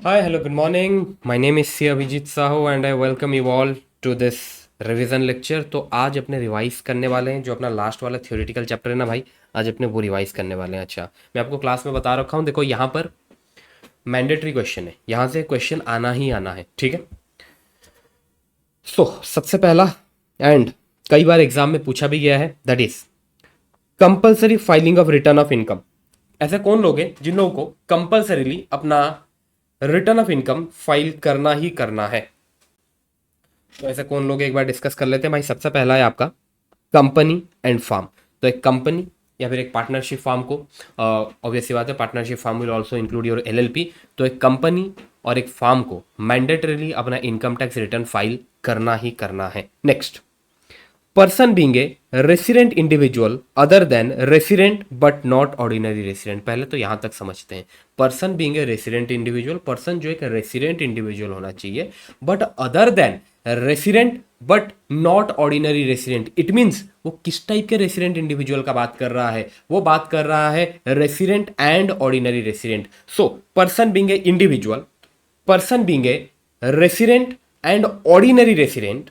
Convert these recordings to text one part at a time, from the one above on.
Hi, hello, good morning. My name is C. Abhijit Sahu and I welcome you all to this revision lecture. तो आज अपने revise करने वाले हैं जो अपना लास्ट वाला थ्योरेटिकल चैप्टर है ना भाई, आज अपने वो रिवाइज करने वाले हैं। अच्छा, मैं आपको क्लास में बता रखा हूँ, देखो यहाँ पर मैंडेटरी क्वेश्चन है, यहाँ से क्वेश्चन आना ही आना है, ठीक है। सबसे पहला एंड कई बार एग्जाम में पूछा भी गया है, that is compulsory filing of return of income. ऐसे कौन लोग हैं जिन लोगों को कंपल्सरीली अपना रिटर्न ऑफ इनकम फाइल करना ही करना है? तो ऐसे कौन लोग एक बार डिस्कस कर लेते हैं भाई। सबसे पहला है आपका कंपनी एंड फार्म। तो एक कंपनी या फिर एक पार्टनरशिप फार्म को, ऑब्वियसली बात है partnership firm will also include your LLP. तो एक कंपनी और एक फार्म को मैंडेटरीली अपना इनकम टैक्स रिटर्न फाइल करना ही करना है। Next, person being a resident individual other than resident but not ordinary resident. पहले तो यहां तक समझते हैं। Person being a resident individual, person जो एक रेसिडेंट इंडिविजुअल होना चाहिए, but other then resident but not ordinary resident. It means वो किस टाइप के रेसिडेंट इंडिविजुअल का बात कर रहा है? वो बात कर रहा है resident and ordinary resident. So person being a individual, person being a resident and ordinary resident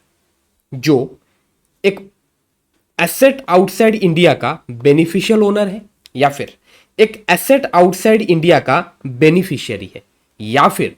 जो एक एसेट आउटसाइड इंडिया का बेनिफिशियल ओनर है, या फिर एक एसेट आउटसाइड इंडिया का बेनिफिशियरी है, या फिर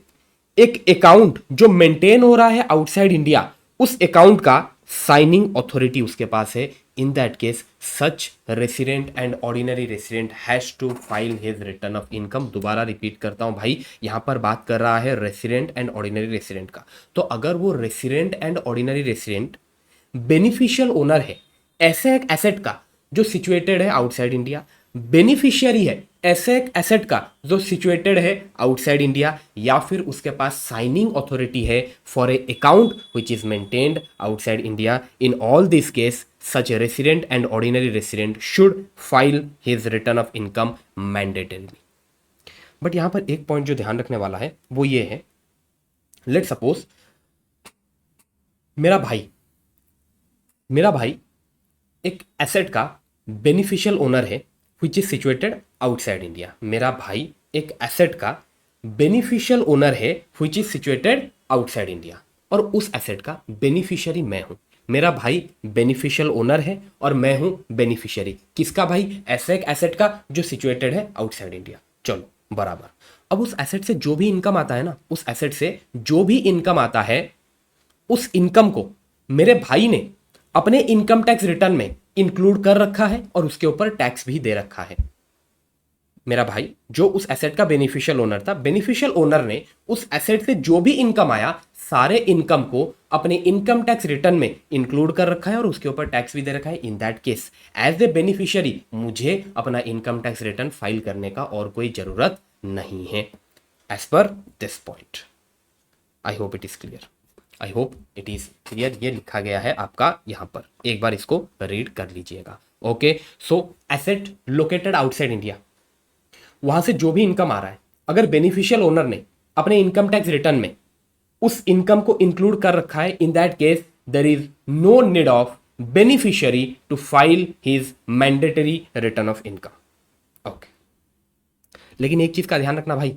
एक अकाउंट जो मेंटेन हो रहा है आउटसाइड इंडिया, उस अकाउंट का साइनिंग अथॉरिटी उसके पास है। In that case such resident and ordinary resident has to file his return of income. दोबारा रिपीट करता हूं भाई, यहां पर बात कर रहा है रेसिडेंट एंड ऑर्डिनरी रेसिडेंट का। तो अगर वो resident and ordinary resident beneficial owner है ऐसे एक एसेट का जो सिचुएटेड है आउटसाइड इंडिया, बेनिफिशियरी है ऐसे एक एसेट का जो सिचुएटेड है आउटसाइड इंडिया, या फिर उसके पास साइनिंग अथॉरिटी है for a account which is maintained outside India, in all this case such resident and ordinary resident should file his return of income mandatorily. But यहां पर एक पॉइंट जो ध्यान रखने वाला है वो ये है, लेट सपोज मेरा भाई एक एसेट का बेनिफिशियल ओनर है which is situated outside India. मेरा भाई एक एसेट का बेनिफिशियल ओनर है which is situated outside India, और उस एसेट का बेनिफिशियरी मैं हूं। मेरा भाई बेनिफिशियल ओनर है और मैं हूं बेनिफिशियरी। किसका भाई? ऐसे एक एसेट का जो सिचुएटेड है आउटसाइड इंडिया। चलो बराबर। अब उस एसेट से जो भी इनकम आता है ना, उस एसेट से जो भी इनकम आता है, उस इनकम को मेरे भाई ने अपने इनकम टैक्स रिटर्न में इंक्लूड कर रखा है और उसके ऊपर टैक्स भी दे रखा है। मेरा भाई जो उस एसेट का बेनिफिशियल ओनर था, बेनिफिशियल ओनर ने उस एसेट से जो भी इनकम आया, सारे इनकम को अपने इनकम टैक्स रिटर्न में इंक्लूड कर रखा है और उसके ऊपर टैक्स भी दे रखा है। In that case as a beneficiary मुझे अपना इनकम टैक्स रिटर्न फाइल करने का और कोई जरूरत नहीं है। As per this point I hope it is clear, I hope it is clear. ये लिखा गया है आपका यहां पर, एक बार इसको रीड कर लीजिएगा। ओके, सो एसेट लोकेटेड आउटसाइड इंडिया, वहां से जो भी इनकम आ रहा है, अगर बेनिफिशियल ओनर ने अपने इनकम टैक्स रिटर्न में उस इनकम को इंक्लूड कर रखा है, in that case there is no need of beneficiary to file his mandatory return of income. Okay, लेकिन एक चीज का ध्यान रखना भाई,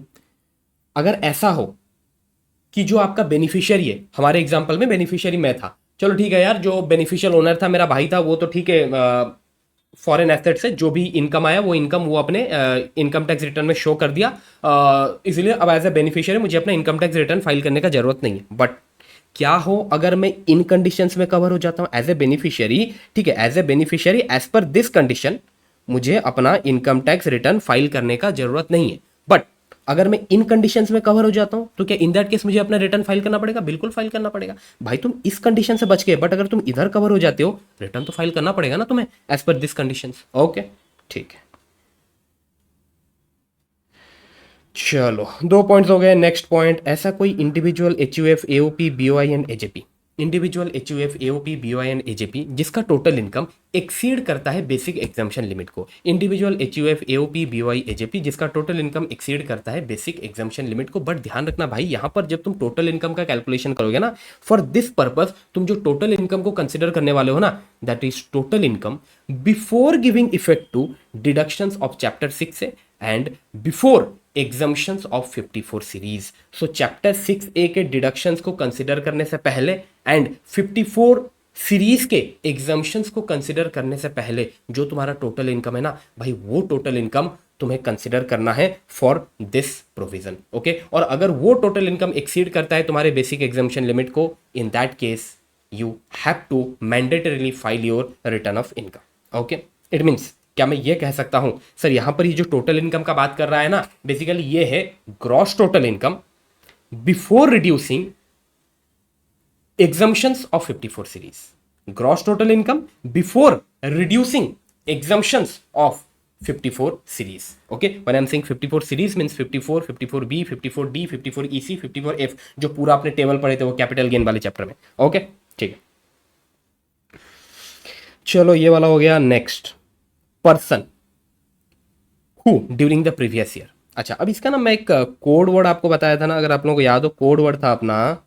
अगर ऐसा हो कि जो आपका बेनिफिशियरी है, हमारे एग्जांपल में बेनिफिशियरी मैं था, चलो ठीक है यार, जो बेनिफिशियल ओनर था मेरा भाई था, वो तो ठीक है, फॉरेन एसेट से जो भी इनकम आया वो इनकम वो अपने इनकम टैक्स रिटर्न में शो कर दिया, इसलिए अब एज ए बेनिफिशियरी मुझे अपना इनकम टैक्स रिटर्न फाइल करने का जरूरत नहीं है। बट क्या हो अगर मैं इन कंडीशंस में कवर हो जाता हूं एज ए बेनिफिशियरी? ठीक है, as a beneficiary as per this condition मुझे अपना इनकम टैक्स रिटर्न फाइल करने का जरूरत नहीं है। बट अगर मैं इन कंडीशंस में कवर हो जाता हूं तो क्या इन दैट केस मुझे अपना रिटर्न फाइल करना पड़ेगा? बिल्कुल फाइल करना पड़ेगा भाई। तुम इस कंडीशन से बच गए, बट अगर तुम इधर कवर हो जाते हो, रिटर्न तो फाइल करना पड़ेगा ना तुम्हें as per this conditions. Okay, ठीक है, चलो 2 पॉइंट्स हो गए। नेक्स्ट पॉइंट, ऐसा कोई individual HUF AOP BOI and AJP, individual HUF AOP BOI and AJP जिसका टोटल इनकम एक्सीड करता है बेसिक एग्जाम्पशन लिमिट को। Individual HUF AOP BOI AJP जिसका टोटल इनकम एक्सीड करता है बेसिक एग्जाम्पशन लिमिट को। बट ध्यान रखना भाई, यहां पर जब तुम टोटल इनकम का कैलकुलेशन करोगे ना, फॉर दिस पर्पज तुम जो टोटल इनकम को कंसिडर करने वाले हो ना, that is total income before giving effect to deductions of chapter 6 से and before exemptions of 54 series. So chapter 6A के डिडक्शंस को कंसिडर करने से पहले एंड 54 सीरीज के एग्जम्पशंस को कंसिडर करने से पहले जो तुम्हारा टोटल इनकम है ना भाई, वो टोटल इनकम तुम्हें कंसिडर करना है फॉर दिस प्रोविजन। ओके, और अगर वो टोटल इनकम एक्सीड करता है तुम्हारे बेसिक एग्जम्पशन लिमिट को, in that case you have to mandatorily file your return of income. Okay, it means क्या मैं ये कह सकता हूं सर यहां पर ये जो टोटल इनकम का बात कर रहा है ना, बेसिकली ये है gross total income before reducing exemptions of 54 series, gross total income before reducing exemptions of 54 series. Okay, when I'm saying 54 series means 54, 54B, 54D, 54EC, 54F, जो पूरा आपने टेबल पढ़े थे वो कैपिटल गेन वाले चैप्टर में। ओके, ठीक है, चलो ये वाला हो गया। Next, person who during the previous year. अच्छा, अब इसका ना मैं एक कोड वर्ड आपको बताया था ना, अगर आप लोगों को याद हो, कोड वर्ड था अपना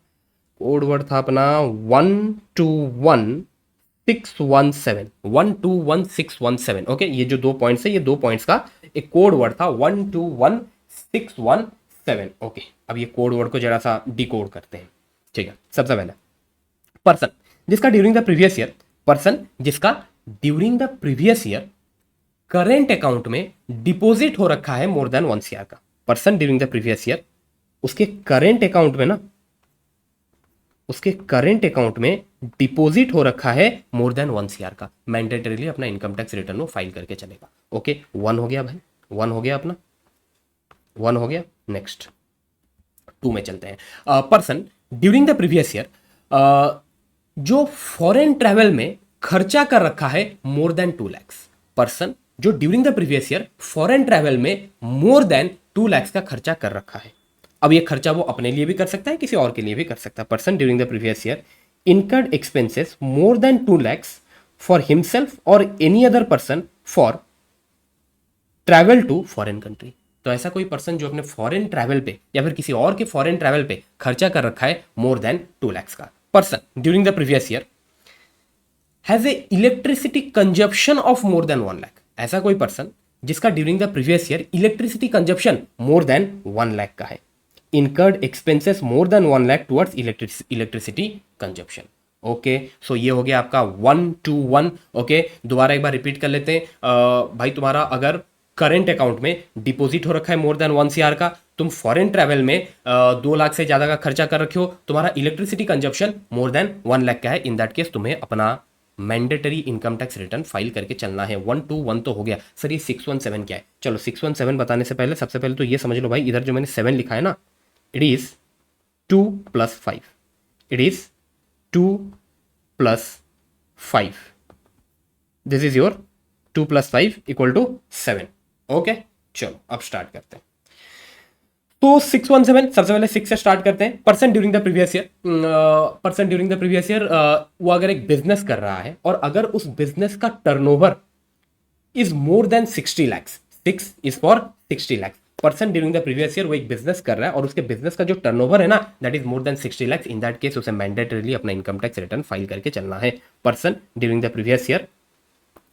121617, 121617। ओके, ये जो 2 पॉइंट्स है, ये 2 पॉइंट्स का एक कोड वर्ड था 121617। ओके, अब ये कोड वर्ड को जरा सा डिकोड करते हैं। ठीक है, सबसे पहले पर्सन जिसका during the previous year, person जिसका during the previous year current account में डिपॉजिट हो रखा है मोर देन 1 CR का। Person during the previous year उसके करेंट अकाउंट में ना, उसके करेंट अकाउंट में डिपॉजिट हो रखा है मोर देन 1 CR का, मैंडेटरीली अपना इनकम टैक्स रिटर्न वो फाइल करके चलेगा। ओके, 1 हो गया भाई, 1 हो गया अपना, 1 हो गया। नेक्स्ट 2 में चलते हैं। Person during the previous year जो फॉरेन ट्रैवल में खर्चा कर रखा है मोर देन 2 लाख। पर्सन जो during the previous year foreign travel में मोर देन 2 लाख का खर्चा कर रखा है। अब ये खर्चा वो अपने लिए भी कर सकता है, किसी और के लिए भी कर सकता है। Person during the previous year incurred expenses more than 2 lakhs for himself और any other person for travel to foreign country. तो ऐसा कोई पर्सन जो अपने फॉरेन ट्रैवल पे या फिर किसी और के फॉरेन ट्रैवल पे खर्चा कर रखा है मोर देन 2 lakhs का। Person during the previous year has a electricity consumption of more than 1 lakh। ऐसा कोई पर्सन जिसका during the previous year electricity consumption more than 1 lakh का है। incurred expenses more than 1 lakh towards electricity consumption। Okay, so ये हो गया आपका 1 to 1। Okay, दोबारा एक बार रिपीट कर लेते हैं। भाई तुम्हारा अगर करंट अकाउंट में डिपॉजिट हो रखा है मोर देन 1 CR का, तुम फॉरेन ट्रैवल में 2 लाख से ज्यादा का खर्चा कर रखे हो, तुम्हारा इलेक्ट्रिसिटी कंजप्शन मोर देन 1 लाख का है, इन दैट केस तुम्हें अपना mandatory income tax return file करके चलना है। 1 to 1 तो हो गया। सर ये 617 क्या है? चलो 617 बताने से पहले सबसे पहले तो ये समझ लो भाई, इधर जो मैंने 7 लिखा है ना, it is 2 plus 5, it is 2 plus 5, this is your 2 plus 5 equal to 7। Okay, चलो अब स्टार्ट करते हैं। तो 617 सबसे पहले 6 से स्टार्ट करते हैं। Person during the previous year, person during the previous year वो अगर एक बिजनेस कर रहा है और अगर उस बिजनेस का turnover is more then 60 lakhs, 6 is for 60 lakhs। Person during the previous year वो एक बिजनेस कर रहा है और उसके बिजनेस का जो टर्नओवर है ना that is more then 60 lakhs, in that case उसे मैंडेटरीली अपना इनकम टैक्स रिटर्न फाइल करके चलना है। Person during the previous year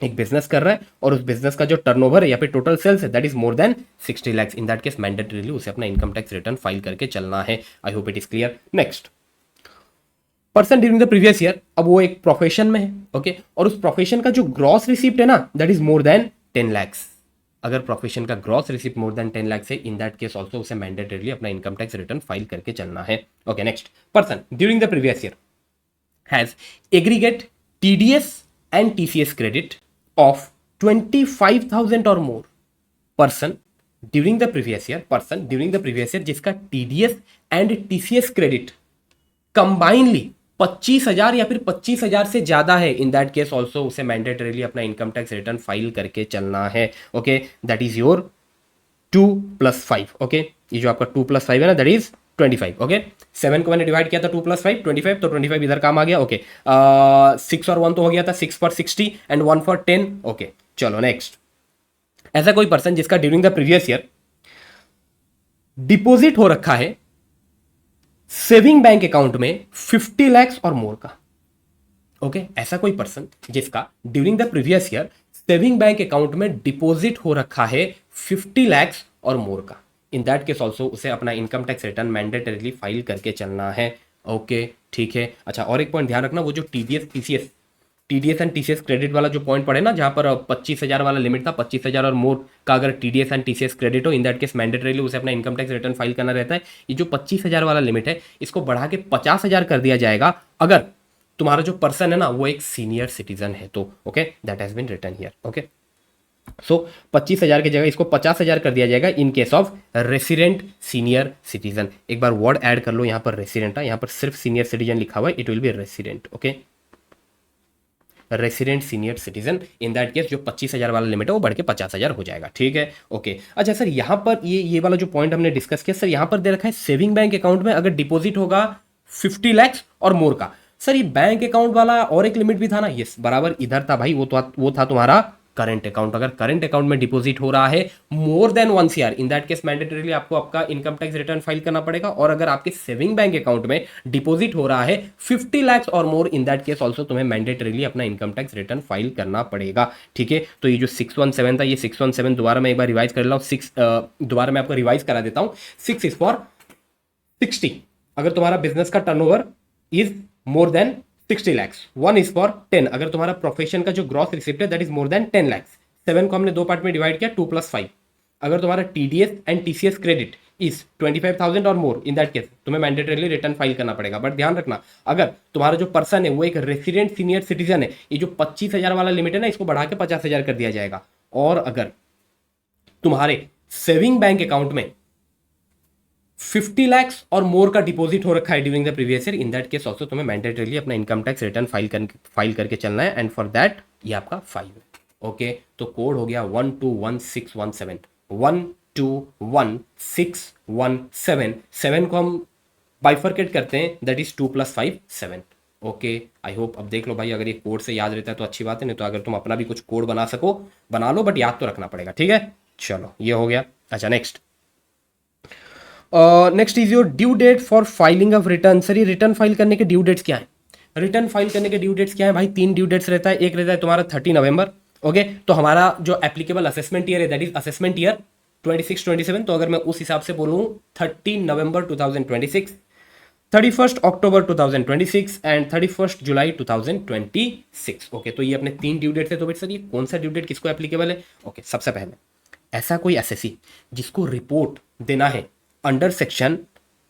एक बिजनेस कर रहा है और उस बिजनेस का जो टर्नओवर है या फिर टोटल सेल्स है that is more then 60 lakhs, in that case mandatorily उसे अपना इनकम टैक्स रिटर्न फाइल करके चलना है। आई hope it is clear. Next, person during the previous year, अब वो एक प्रोफेशन में है, ओके, और उस प्रोफेशन का जो ग्रॉस रिसिप्ट है ना that is more than 10 lakhs। अगर प्रोफेशन का gross receipt more than 10 lakhs है, इन दैट केस ऑल्सो उसे मैंडेटरीली अपना इनकम टैक्स रिटर्न फाइल करके चलना है। Okay, next, person during the previous year has aggregate TDS and TCS credit of 25,000 और मोर। Person during the previous year, person during the previous year जिसका TDS and TCS credit combinedly 25,000 या फिर 25,000 से ज्यादा है, इन दैट केस ऑल्सो उसे mandatorily अपना इनकम टैक्स रिटर्न फाइल करके चलना है। Okay, that is your 2 plus 5। Okay, ये जो आपका 2 plus 5 है ना दैट इज 25। ओके, 7 को मैंने डिवाइड किया था 2 plus 5 25, तो 25 इधर काम आ गया। ओके, 6 और 1 तो हो गया था, 6 for 60 एंड 1 for 10। ओके, चलो नेक्स्ट, ऐसा कोई पर्सन जिसका during the previous year deposit हो रखा है सेविंग बैंक अकाउंट में 50 lakhs और मोर का। ओके, ऐसा कोई पर्सन जिसका during the previous year saving bank account में डिपॉजिट हो रखा है 50 lakhs और मोर का, इन दैट केस ऑल्सो उसे अपना income tax return mandatorily file करके चलना है। ओके ठीक है। अच्छा, और एक पॉइंट ध्यान रखना, वो जो टीडीएस एंड टीसीएस क्रेडिट वाला जो पॉइंट पड़े ना, जहां पर 25,000 वाला लिमिट था, 25,000 और मोर का अगर टीडीएस एंड टीसीएस क्रेडिट हो, इन दैट केस मैंडेटरीली उसे अपना इनकम टैक्स रिटर्न फाइल करना रहता है। ये जो 25,000 वाला लिमिट है, इसको बढ़ा के 50,000 कर दिया जाएगा अगर तुम्हारा जो पर्सन है ना वो एक सीनियर सिटीजन है तो। Okay, that has been written here. Okay, so 25,000 की जगह इसको 50,000 कर दिया जाएगा in case of resident senior citizen. एक बार वर्ड ऐड कर लो, यहां पर रेसिडेंट है, यहां पर सिर्फ सीनियर सिटीजन लिखा हुआ है, it will B resident. Okay, resident senior citizen, in that case जो 25,000 वाला लिमिट है वो बढ़ के 50,000 हो जाएगा। ठीक है। ओके, अच्छा सर, यहां पर ये वाला जो पॉइंट हमने डिस्कस किया सर, यहां पर दे रखा है सेविंग बैंक अकाउंट में अगर डिपॉजिट होगा 50 lakhs और मोर का। सर ये बैंक अकाउंट वाला और एक लिमिट भी था ना, यस बराबर इधर था भाई, वो था तुम्हारा करंट अकाउंट। अगर करंट अकाउंट में डिपॉजिट हो रहा है more than 1 CR, in that case mandatorily आपको आपका इनकम टैक्स रिटर्न फाइल करना पड़ेगा। और अगर आपके सेविंग बैंक अकाउंट में डिपॉजिट हो रहा है 50 lakhs और मोर, इन दैट केस ऑल्सो तुम्हें मैंडेटरीली अपना इनकम टैक्स रिटर्न फाइल करना पड़ेगा। ठीक है। तो ये जो 617 था, ये 617 दोबारा मैं एक बार रिवाइज कर रहा हूँ, दोबारा मैं आपको रिवाइज करा देता हूँ। 6 इज फॉर 60, अगर तुम्हारा बिजनेस का turnover is more then 60 lakhs। 1 is for 10, अगर तुम्हारा प्रोफेशन का जो ग्रॉस रिसिप्ट है that is more than 10 lakhs। 7 को हमने दो पार्ट में डिवाइड किया, 2 + 5। अगर तुम्हारा TDS and TCS credit is 25,000 और मोर, इन दैट केस तुम्हें मैंडेटरीली रिटर्न फाइल करना पड़ेगा। बट ध्यान रखना, अगर तुम्हारा जो पर्सन है वो एक रेसिडेंट सीनियर सिटीजन है, ये जो 25,000 वाला लिमिट है ना, इसको बढ़ा के 50,000 कर दिया जाएगा। और अगर तुम्हारे सेविंग बैंक अकाउंट में 50 lakhs और मोर का डिपॉजिट हो रखा है during the previous year, in that case also तुम्हें मैंडेटरीली अपना इनकम टैक्स रिटर्न फाइल करके चलना है, एंड फॉर दैट ये आपका 5 है। ओके, तो कोड हो गया 121617। 121617। 7 को हम बाइफरकेट करते हैं, that is 2 + 5 7। Okay, I hope अब देख लो भाई, अगर ये कोड से याद रहता है तो अच्छी बात है, नहीं तो अगर तुम अपना भी कुछ कोड बना सको बना लो, बट याद तो रखना पड़ेगा। ठीक है, चलो ये हो गया। अच्छा, next is your due date for filing of return. Sir ये रिटर्न फाइल करने के ड्यू डेट्स क्या है? रिटर्न फाइल करने के ड्यू डेट्स क्या है भाई? 3 ड्यू डेट्स रहता है। एक रहता है तुम्हारा 30 नवंबर। ओके, तो हमारा जो एप्लीकेबल असेसमेंट ईयर है दैट इज असेसमेंट ईयर 26-27। तो अगर मैं उस हिसाब से बोलूँ 30 नवंबर 2026, 31 अक्टूबर 2026 एंड 31 जुलाई 2026। ओके, तो ये अपने 3 ड्यू डेट्स है। तो बेटा सर ये कौन सा ड्यू डेट किसको एप्लीकेबल है? ओके, सबसे पहले ऐसा कोई एसएससी जिसको रिपोर्ट देना है अंडर सेक्शन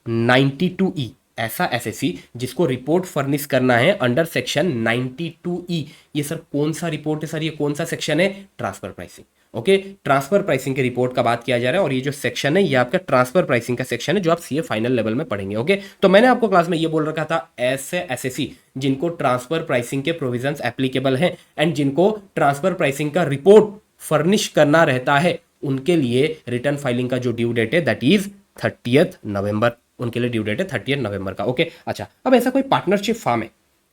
92E, ऐसा एसएससी जिसको रिपोर्ट फर्निश करना है अंडर सेक्शन 92E। ये सर कौन सा रिपोर्ट है सर? ये कौन सा सेक्शन है? Transfer pricing. Okay, transfer pricing के रिपोर्ट का बात किया जा रहा है, और ये जो सेक्शन है ये आपका ट्रांसफर प्राइसिंग का सेक्शन है जो आप सीए फाइनल लेवल में पढ़ेंगे। ओके, तो मैंने आपको क्लास में ये बोल रखा था, ऐसे एसएससी जिनको ट्रांसफर प्राइसिंग के प्रोविजंस एप्लीकेबल हैं एंड जिनको ट्रांसफर प्राइसिंग का रिपोर्ट फर्निश करना रहता है, उनके लिए रिटर्न फाइलिंग का जो ड्यू डेट है दैट इज 30 नवंबर। उनके लिए ड्यू डेट है 30 नवंबर का। ओके, अच्छा, अब ऐसा कोई पार्टनरशिप फार्म है,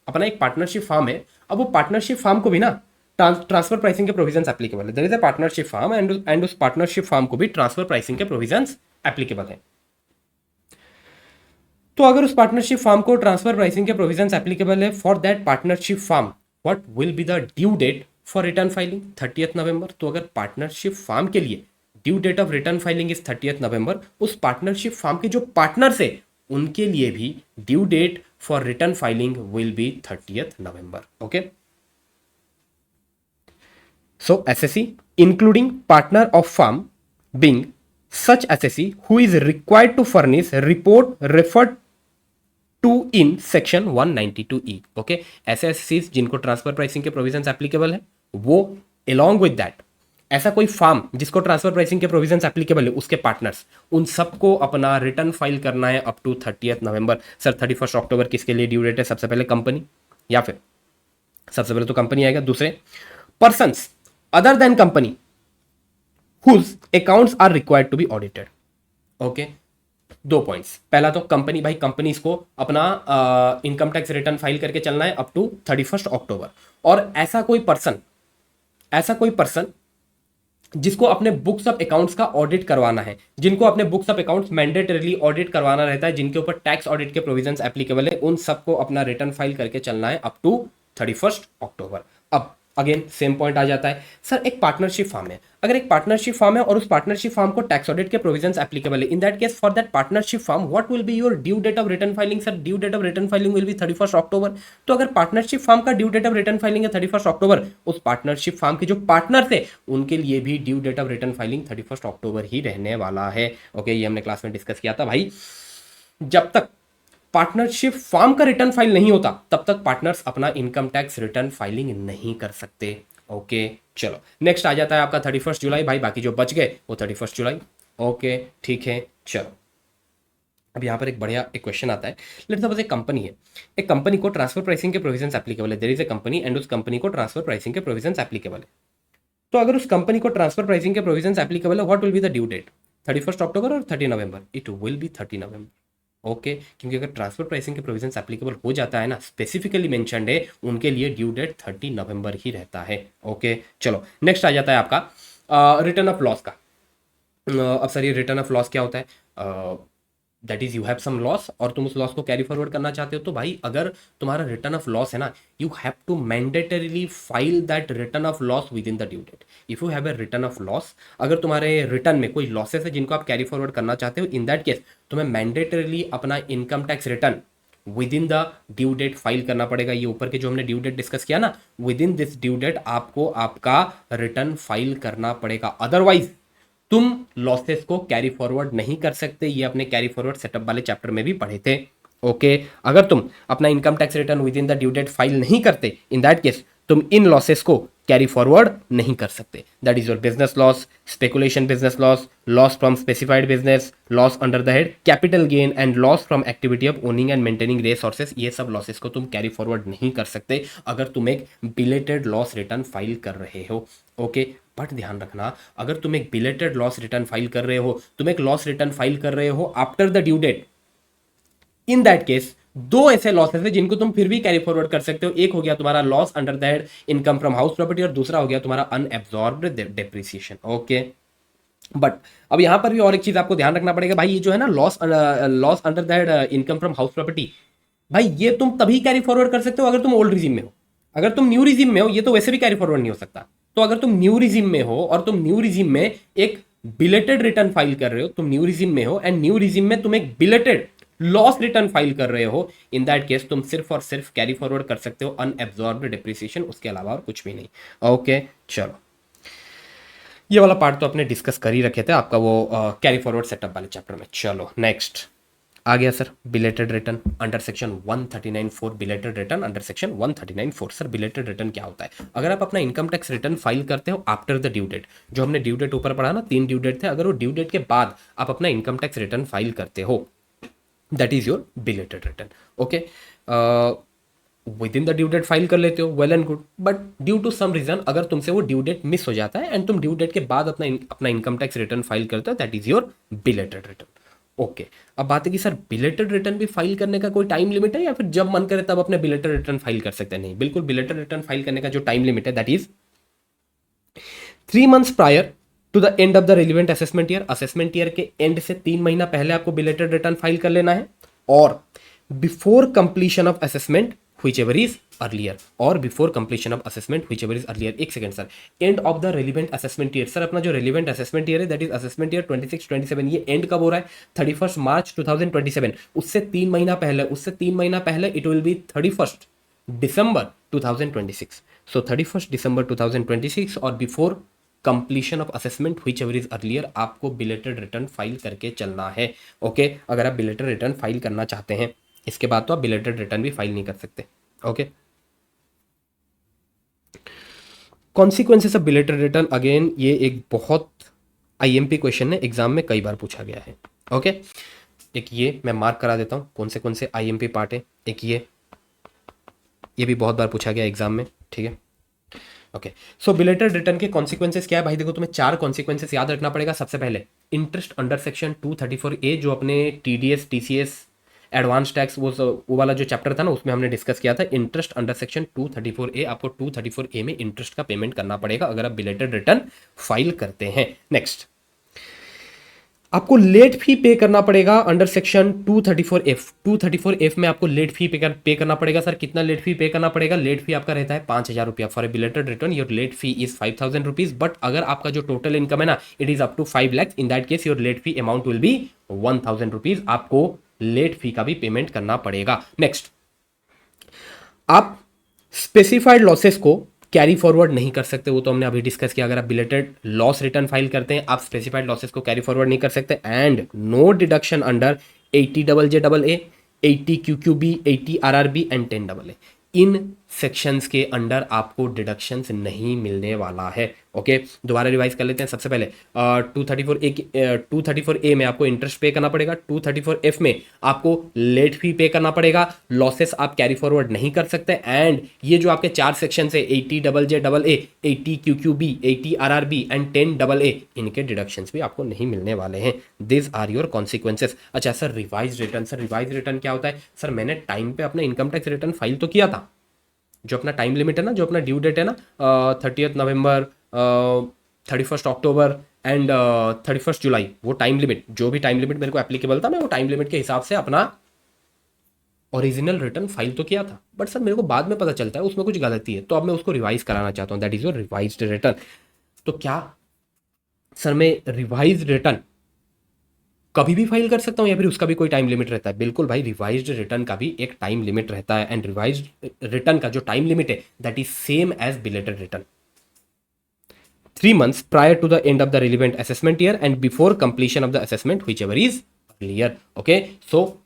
अपना एक पार्टनरशिप फार्म है, अब वो पार्टनरशिप फार्म को भी ना ट्रांसफर प्राइसिंग के प्रोविजंस एप्लीकेबल है। There is a partnership firm and उस पार्टनरशिप फार्म को भी ट्रांसफर प्राइसिंग के प्रोविजंस एप्लीकेबल है। तो अगर उस पार्टनरशिप फार्म को ट्रांसफर प्राइसिंग के प्रोविजंस एप्लीकेबल है, for that partnership firm what will be the due date for return filing? 30 November. तो अगर पार्टनरशिप फार्म के लिए due date of return filing is 30 November, उस पार्टनरशिप फार्म के जो पार्टनर्स है उनके लिए भी due date for return filing will be 30 November. Okay, so SSC including partner of firm being such SSC who is required to furnish report referred to in section 192E। Okay, ऐसे SSCs जिनको transfer pricing के provisions applicable है, वो along with that ऐसा कोई farm जिसको transfer pricing के provisions applicable है, उसके पार्टनर्स, उन सबको अपना रिटर्न फाइल करना है अप टू 30 नवंबर। सर 31 अक्टूबर किसके लिए ड्यू डेट है? सबसे पहले कंपनी, या फिर सबसे पहले तो कंपनी आएगा, दूसरे persons other than company whose accounts are required to be audited। Okay, 2 points. पहला तो कंपनी, भाई कंपनीज को अपना इनकम टैक्स रिटर्न फाइल करके चलना है अप टू 31 अक्टूबर। और ऐसा कोई पर्सन जिसको अपने बुक्स ऑफ अकाउंट्स का ऑडिट करवाना है, जिनको अपने books of accounts mandatorily audit करवाना रहता है, जिनके ऊपर टैक्स ऑडिट के प्रोविजंस एप्लीकेबल है, उन सबको अपना रिटर्न फाइल करके चलना है अप टू 31 अक्टूबर। अब अगेन सेम पॉइंट आ जाता है सर, एक पार्टनरशिप फार्म है, अगर एक पार्टनरशिप फार्म है और उस पार्टनरशिप फार्म को टैक्स ऑडिट के प्रोविजंस एप्लीकेबल है, in that case for that partnership firm what will be your due date of return filing? Sir due date of return filing will be 31 October. तो अगर partnership firm का due date of return filing है 31 अक्टूबर, उस partnership firm के जो partner थे उनके लिए भी due date of return filing 31 अक्टूबर ही रहने वाला है। ओके, ये हमने क्लास में डिस्कस किया था भाई। जब तक पार्टनरशिप फार्म का रिटर्न फाइल नहीं होता तब तक पार्टनर्स अपना इनकम टैक्स रिटर्न फाइलिंग नहीं कर सकते। ओके चलो, नेक्स्ट आ जाता है आपका 31 जुलाई भाई, बाकी जो बच गए वो 31 जुलाई। ओके ठीक है, चलो अब यहाँ पर एक बढ़िया एक क्वेश्चन आता है। लेट्स सपोज एक कंपनी है, एक कंपनी को ट्रांसफर प्राइसिंग के प्रोविजंस एप्लीकेबल है, there is a company and उस कंपनी को ट्रांसफर प्राइसिंग के प्रोविजंस एप्लीकेबल है। तो अगर उस कंपनी को ट्रांसफर प्राइसिंग के प्रोविजंस एप्लीकेबल है, what will be the due date? 31 October और 30 November? It will be 30 November. Okay, क्योंकि अगर ट्रांसफर प्राइसिंग के प्रोविजंस एप्लीकेबल हो जाता है ना, स्पेसिफिकली मेंशन्ड है, उनके लिए ड्यू डेट 30 नवंबर ही रहता है। ओके चलो, नेक्स्ट आ जाता है आपका रिटर्न ऑफ लॉस का। अब सर ये रिटर्न ऑफ लॉस क्या होता है? That is you have some loss और तुम उस लॉस को कैरी फॉरवर्ड करना चाहते हो। तो भाई अगर तुम्हारा रिटर्न ऑफ लॉस है ना, you have to mandatorily file that return of loss within the due date. If you have a return of loss, अगर तुम्हारे रिटर्न में कोई लॉसेस है जिनको आप कैरी फॉरवर्ड करना चाहते हो, इन दैट केस तुम्हें मैंडेटरीली अपना income tax return within the due date file करना पड़ेगा। ये ऊपर के जो हमने ड्यू डेट डिस्कस किया ना, within this due date आपको आपका रिटर्न फाइल करना पड़ेगा, अदरवाइज तुम लॉसेस को कैरी फॉरवर्ड नहीं कर सकते। ये अपने कैरी फॉरवर्ड सेटअप वाले चैप्टर में भी पढ़े थे। ओके, अगर तुम अपना income tax return within the due date file नहीं करते, इन दैट केस तुम इन लॉसेस को कैरी फॉरवर्ड नहीं कर सकते। That is your business loss, speculation business loss, loss from specified business, loss under the head capital gain and loss from activity of owning and maintaining resources. ये सब losses को तुम carry forward नहीं कर सकते अगर तुम एक बिलेटेड लॉस रिटर्न फाइल कर रहे हो। ओके, बट ध्यान रखना, अगर तुम एक बिलेटेड लॉस रिटर्न फाइल कर रहे हो, तुम एक लॉस रिटर्न फाइल कर रहे हो after the due date, in that case दो ऐसे लॉसेस है जिनको तुम फिर भी कैरी फॉरवर्ड कर सकते हो। एक हो गया तुम्हारा loss under the head income from house property और दूसरा हो गया तुम्हारा अनएब्जॉर्ब्ड डेप्रिसिएशन। ओके, बट अब यहां पर भी और एक चीज आपको ध्यान रखना पड़ेगा भाई, ये जो है ना loss under the head income from house property, भाई ये तुम तभी कैरी फॉरवर्ड कर सकते हो अगर तुम ओल्ड रिजीम में हो। अगर तुम न्यू रिजीम में हो, ये तो वैसे भी कैरी फॉरवर्ड नहीं हो सकता। तो अगर तुम न्यू रिजीम में हो और तुम न्यू रिजीम में एक बिलेटेड रिटर्न फाइल कर रहे हो, तुम न्यू रिजीम में हो एंड न्यू रिजीम में तुम एक बिलेटेड लॉस रिटर्न फाइल कर रहे हो, इन दैट केस तुम सिर्फ और सिर्फ कैरी फॉरवर्ड कर सकते हो अनएब्जॉर्ब्ड डेप्रिसिएशन, उसके अलावा और कुछ भी नहीं। ओके चलो, ये वाला पार्ट तो अपने डिस्कस कर ही रखे थे आपका वो कैरी फॉरवर्ड सेटअप वाले चैप्टर में। चलो नेक्स्ट आ गया sir belated return under section 139(4), belated return under section 139(4). Sir belated return क्या होता है? अगर आप अपना इनकम टैक्स रिटर्न फाइल करते हो आफ्टर द ड्यू डेट, जो हमने ड्यू डेट ऊपर पढ़ा ना, 3 ड्यू डेट थे, अगर वो ड्यू डेट के बाद आप अपना इनकम टैक्स रिटर्न फाइल करते हो, that is your belated return. Okay, within the due date file कर लेते हो, well and good, but due to some reason अगर तुमसे वो ड्यू डेट मिस हो जाता है एंड तुम ड्यू डेट के बाद अपना इनकम टैक्स रिटर्न फाइल करते हो, that is your belated return. Okay, अब बात है कि सर बिलेटेड रिटर्न भी फाइल करने का कोई टाइम लिमिट है या फिर जब मन करे तब अपने बिलेटेड रिटर्न फाइल कर सकते हैं? नहीं, बिल्कुल बिलेटेड रिटर्न फाइल करने का जो टाइम लिमिट है that is 3 months prior to the end of the relevant assessment year. Assessment year के एंड से 3 महीना पहले आपको बिलेटेड रिटर्न फाइल कर लेना है, और before completion of assessment whichever is earlier, और before completion of assessment whichever is earlier। एक second sir, and of the relevant assessment year, sir अपना जो रेलिवेंट असेसमेंट ईयर है दैट इज असेसमेंट ईयर 26-27, ये एंड कब हो रहा है? 31 मार्च 2027। उससे 3 महीना पहले इट विल बी 31 दिसंबर 2026। सो 31 दिसंबर 2026 और before completion of assessment whichever is earlier आपको बिलेटेड रिटर्न फाइल करके चलना है। ओके, अगर आप बिलेटेड रिटर्न फाइल करना चाहते हैं, इसके बाद तो आप बिलेटेड रिटर्न भी फाइल नहीं कर सकते। Okay, consequences of belated return, again ये एक बहुत आईएमपी क्वेश्चन है, एग्जाम में कई बार पूछा गया है। ओके, एक ये मैं मार्क करा देता हूँ कौन से आईएमपी पार्ट है। एक ये भी बहुत बार पूछा गया एग्जाम में, ठीक है। ओके, सो बिलेटेड रिटर्न के कॉन्सिक्वेंसेस क्या है भाई? देखो, तुम्हें 4 कॉन्सिक्वेंसेस याद रखना पड़ेगा। सबसे पहले इंटरेस्ट अंडर सेक्शन 234A, जो अपने टीडीएस टीसीएस एडवांस टैक्स वो वाला जो चैप्टर था ना, उसमें हमने डिस्कस किया था। इंटरेस्ट अंडर सेक्शन 234A, आपको 234A में इंटरेस्ट का पेमेंट करना पड़ेगा अगर आप बिलेटेड रिटर्न फाइल करते हैं। नेक्स्ट, आपको लेट फी पे करना पड़ेगा अंडर सेक्शन 234F। 234F में आपको लेट फी पे करना पड़ेगा। सर कितना लेट फी पे करना पड़ेगा? लेट फी आपका रहता है 5,000 रुपया। For a belated return your late fee is 5,000 rupees. But अगर आपका जो टोटल इनकम है ना it is up to 5 lakhs, in that case your late fee amount will be 1,000 rupees. आपको लेट फी का भी पेमेंट करना पड़ेगा। नेक्स्ट, आप स्पेसिफाइड लॉसेस को कैरी फॉरवर्ड नहीं कर सकते, वो तो हमने अभी डिस्कस किया। अगर आप बिलेटेड लॉस रिटर्न फाइल करते हैं आप स्पेसिफाइड लॉसेस को कैरी फॉरवर्ड नहीं कर सकते। And no deduction under 80JJAA, 80QQB, 80RRB and 10AA। इन सेक्शंस के अंडर आपको डिडक्शंस नहीं मिलने वाला है। ओके, दोबारा रिवाइज कर लेते हैं। सबसे पहले 234A में आपको इंटरेस्ट पे करना पड़ेगा। 234F में आपको लेट फी पे करना पड़ेगा। लॉसेस आप कैरी फॉरवर्ड नहीं कर सकते। एंड ये जो आपके 4 सेक्शन है 80JJAA, 80QQB, 80RRB and 10AA, इनके डिडक्शंस भी आपको नहीं मिलने वाले हैं। This are your consequences. अच्छा sir revise return, sir revise return क्या होता है? सर मैंने टाइम पे अपना इनकम टैक्स रिटर्न फाइल तो किया था, जो अपना टाइम लिमिट है ना, जो अपना ड्यू डेट है ना 30 नवंबर, 31 अक्टूबर एंड 31 जुलाई, वो टाइम लिमिट, जो भी टाइम लिमिट मेरे को एप्लीकेबल था मैं वो टाइम लिमिट के हिसाब से अपना ओरिजिनल रिटर्न फाइल तो किया था। बट सर मेरे को बाद में पता चलता है उसमें कुछ गलती है, तो अब मैं उसको रिवाइज कराना चाहता हूँ। That is your revised return. तो क्या सर मैं रिवाइज रिटर्न कभी भी फाइल कर सकता हूँ या फिर उसका भी कोई टाइम लिमिट रहता है? बिल्कुल भाई, रिवाइज्ड रिटर्न का भी एक टाइम लिमिट रहता है। एंड रिवाइज्ड रिटर्न का जो टाइम लिमिट है that is same as belated return. 3 months prior to the end of the relevant assessment year and before completion of the assessment, whichever is earlier. Okay, so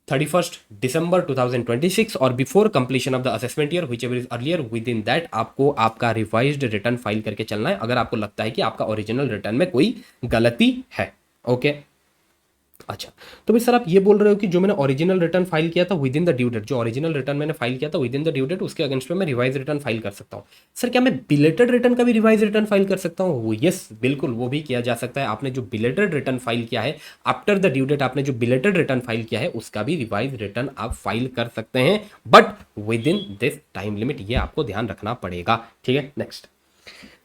31st December 2026 और before completion of the assessment year whichever is earlier, with in that आपको आपका revised return file करके चलना है अगर आपको लगता है कि आपका ओरिजिनल रिटर्न में कोई गलती है। ओके, अच्छा तो भाई सर आप ये बोल रहे हो कि जो मैंने ओरिजिनल रिटर्न फाइल किया था within the due date, जो ओरिजिनल रिटर्न मैंने फाइल किया था within the due date, उसके अगेंस्ट में मैं रिवाइज रिटर्न फाइल कर सकता हूँ। सर क्या मैं बिलेटेड रिटर्न का भी रिवाइज रिटर्न फाइल कर सकता हूँ? यस बिल्कुल, वो भी किया जा सकता है। आपने जो बिलेटेड रिटर्न फाइल किया है आफ्टर द ड्यू डेट, आपने जो बिलेटेड रिटर्न फाइल किया है उसका भी रिवाइज रिटर्न आप फाइल कर सकते हैं, but within this time limit. ये आपको ध्यान रखना पड़ेगा। ठीक है, नेक्स्ट।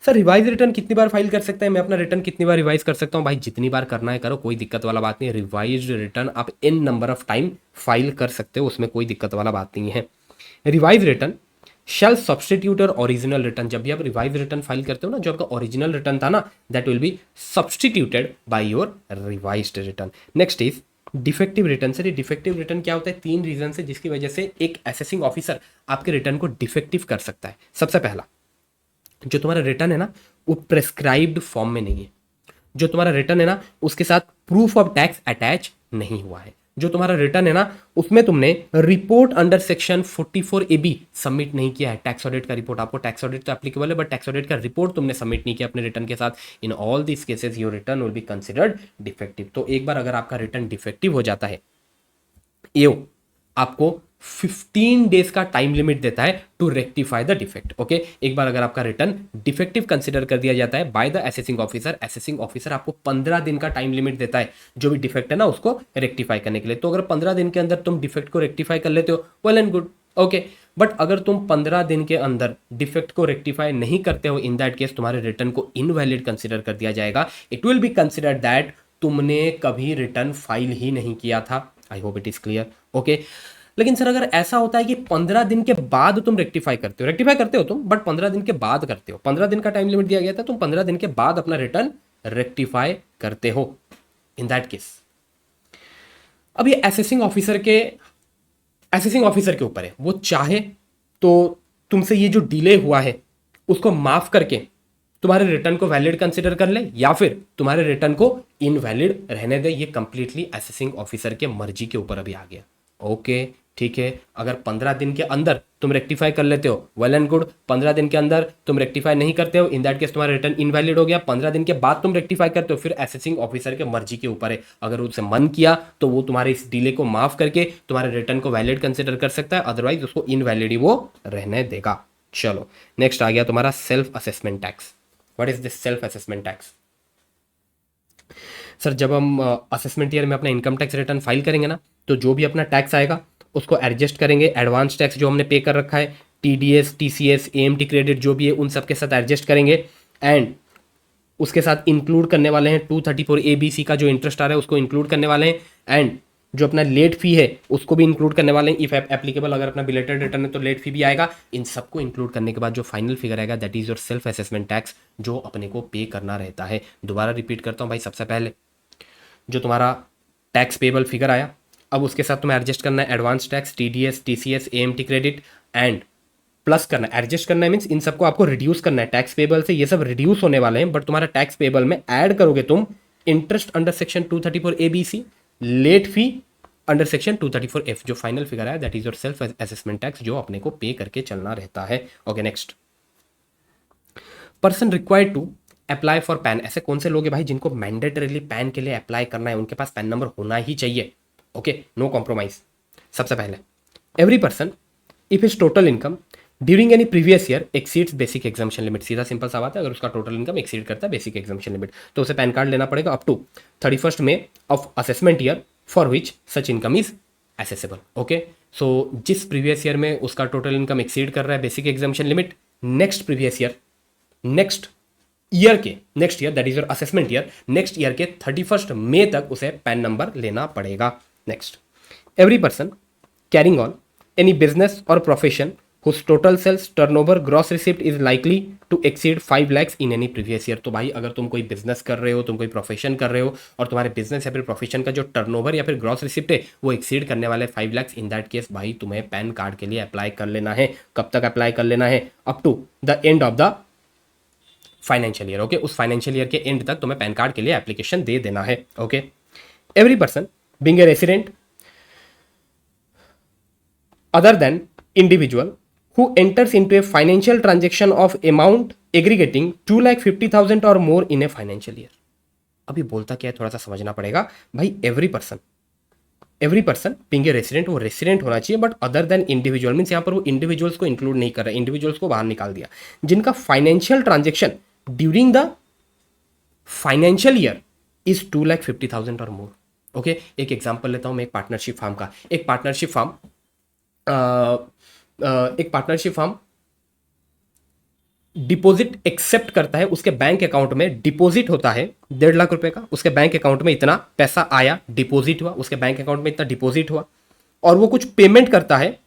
सर रिवाइज रिटर्न कितनी बार फाइल कर सकते हैं? मैं अपना रिटर्न कितनी बार रिवाइज कर सकता हूँ? भाई जितनी बार करना है करो, कोई दिक्कत वाला बात नहीं है। रिवाइज रिटर्न आप इन नंबर ऑफ टाइम फाइल कर सकते हो, उसमें कोई दिक्कत वाला बात नहीं है। रिवाइज रिटर्न शैल सब्सटीट्यूट और ओरिजिनल रिटर्न। जब भी आप रिवाइज रिटर्न फाइल करते हो ना, जो आपका ओरिजिनल रिटर्न था ना that will be substituted by your revised return. Next is defective return. Sir ये डिफेक्टिव रिटर्न क्या होता है? 3 रीजन से जिसकी वजह से एक असेसिंग ऑफिसर आपके रिटर्न को डिफेक्टिव कर सकता है। सबसे पहला, जो तुम्हारा रिटर्न है ना वो प्रेस्क्राइब्ड फॉर्म में नहीं है। जो तुम्हारा रिटर्न है ना उसके साथ प्रूफ ऑफ टैक्स अटैच नहीं हुआ है। जो तुम्हारा रिटर्न है ना उसमें तुमने report under section 44AB submit नहीं किया है। टैक्स ऑडिट का रिपोर्ट, आपको टैक्स ऑडिट तो एप्लीकेबल है बट टैक्स ऑडिट का रिपोर्ट तुमने सबमिट नहीं किया अपने रिटर्न के साथ। इन all this cases your return will be considered defective. तो एक बार अगर आपका रिटर्न डिफेक्टिव हो जाता है, ये आपको 15 डेज का टाइम लिमिट देता है to rectify the defect. Okay, एक बार अगर आपका रिटर्न डिफेक्टिव कंसिडर कर दिया जाता है by the assessing officer, assessing officer आपको 15 दिन का टाइम लिमिट देता है जो भी डिफेक्ट है ना उसको रेक्टिफाई करने के लिए। तो अगर 15 दिन के अंदर तुम डिफेक्ट को रेक्टिफाई कर लेते हो, well and good. Okay, but अगर तुम 15 दिन के अंदर डिफेक्ट को रेक्टिफाई नहीं करते हो, इन दैट केस तुम्हारे रिटर्न को इनवैलिड कंसिडर कर दिया जाएगा। It will be considered that तुमने कभी रिटर्न फाइल ही नहीं किया था। आई hope it is clear. Okay, लेकिन सर अगर ऐसा होता है कि 15 दिन के बाद तुम रेक्टिफाई करते हो तुम, बट 15 दिन के बाद करते हो, 15 दिन का टाइम लिमिट दिया गया था, तुम 15 दिन के बाद अपना रिटर्न रेक्टिफाई करते हो, इन दैट केस अब ये असेसिंग ऑफिसर के ऊपर है। वो चाहे तो तुमसे ये जो डिले हुआ है उसको माफ करके तुम्हारे रिटर्न को वैलिड कंसिडर कर ले या फिर तुम्हारे रिटर्न को इनवैलिड रहने दे। ये कंप्लीटली असेसिंग ऑफिसर के मर्जी के ऊपर अभी आ गया। ओके ठीक है, अगर 15 दिन के अंदर तुम रेक्टिफाई कर लेते हो, वेल एंड गुड। 15 दिन के अंदर तुम रेक्टिफाई नहीं करते हो, इन दैट केस तुम्हारा रिटर्न इनवैलिड हो गया। 15 दिन के बाद तुम रेक्टिफाई करते हो, फिर असेसिंग ऑफिसर के मर्जी के ऊपर है। अगर उससे मन किया तो वो तुम्हारे इस डिले को माफ करके तुम्हारे रिटर्न को वैलिड कंसिडर कर सकता है, अदरवाइज उसको इनवैलिड ही वो रहने देगा। चलो नेक्स्ट आ गया तुम्हारा self assessment tax. What is this self assessment tax? Sir जब हम असेसमेंट ईयर में अपना इनकम टैक्स रिटर्न फाइल करेंगे ना, तो जो भी अपना टैक्स आएगा उसको एडजस्ट करेंगे। एडवांस टैक्स जो हमने पे कर रखा है, TDS, TCS, AMT क्रेडिट जो भी है, उन सब के साथ एडजस्ट करेंगे। एंड उसके साथ इंक्लूड करने वाले हैं 234 ABC का जो इंटरेस्ट आ रहा है उसको इंक्लूड करने वाले हैं, एंड जो अपना लेट फी है उसको भी इंक्लूड करने वाले हैं इफ एप्लीकेबल। अगर अपना बिलेटेड रिटर्न है तो लेट फी भी आएगा। इन सबको इंक्लूड करने के बाद जो फाइनल फिगर आएगा that is your self assessment tax जो अपने को पे करना रहता है। दोबारा रिपीट करता हूँ भाई, सबसे पहले जो तुम्हारा टैक्स पेबल फिगर आया, अब उसके साथ तुम्हें एडजस्ट करना है advance tax, TDS, TCS, AMT credit and plus करना है। एडजस्ट करना है मीन्स इन सबको आपको रिड्यूस करना है टैक्स पेबल से। ये सब रिड्यूस होने वाले हैं, बट तुम्हारा टैक्स पेबल में ऐड करोगे तुम interest under section 234ABC, late fee under section 234F। जो फाइनल फिगर है that is your self assessment tax जो अपने को पे करके चलना रहता है। Okay next, person required to apply for PAN. ऐसे कौन से लोग हैं भाई जिनको मैंडेटरीली पैन के लिए अप्लाई करना है, उनके पास पैन नंबर होना ही चाहिए। Okay, no compromise. सबसे पहले every person if is total income during any previous year exceeds basic exemption limit. सीधा सिंपल सा बात है, अगर उसका टोटल इनकम एक्सीड करता है बेसिक एग्जामिशन लिमिट तो उसे पैन कार्ड लेना पड़ेगा up to 31 May of assessment year for which such income is assessable. Okay, so जिस प्रीवियस ईयर में उसका टोटल इनकम एक्सीड कर रहा है basic exemption limit, next previous year next year that is your assessment year, next year के 31 मई तक उसे पैन नंबर लेना पड़ेगा। Next, every person carrying on any business और profession whose total sales turnover gross receipt is likely to exceed 5 lakhs in any previous year। तो भाई अगर तुम कोई बिजनेस कर रहे हो, तुम कोई प्रोफेशन कर रहे हो और तुम्हारे बिजनेस या फिर प्रोफेशन का जो टर्नओवर या फिर ग्रॉस रिसिप्ट है वो एक्सीड करने वाले 5 lakhs, इन दैट केस भाई तुम्हें पैन कार्ड के लिए अप्लाई कर लेना है। कब तक अप्लाई कर लेना है? Up to the end of the financial year. Okay, उस फाइनेंशियल ईयर के एंड तक तुम्हें पैन कार्ड के लिए एप्लीकेशन दे देना है। Okay, every person being a resident other than individual who enters into a financial transaction of amount aggregating 2,50,000 or more in a financial year। अभी बोलता क्या है थोड़ा सा समझना पड़ेगा भाई। Every person being a resident, वो रेसिडेंट होना चाहिए, but other than individual means यहाँ पर वो इंडिविजुअल्स को इंक्लूड नहीं कर रहा है, इंडिविजुअल्स को बाहर निकाल दिया, जिनका financial transaction during the financial year is 2,50,000 और मोर। ओके, एक एग्जाम्पल लेता हूँ मैं एक पार्टनरशिप फार्म का। एक पार्टनरशिप फार्म डिपॉजिट एक्सेप्ट करता है, उसके बैंक अकाउंट में डिपॉजिट होता है 1.5 लाख रुपए का, उसके बैंक अकाउंट में इतना पैसा आया, डिपॉजिट हुआ, उसके बैंक अकाउंट में इतना डिपॉजिट हुआ, और वो कुछ पेमेंट करता है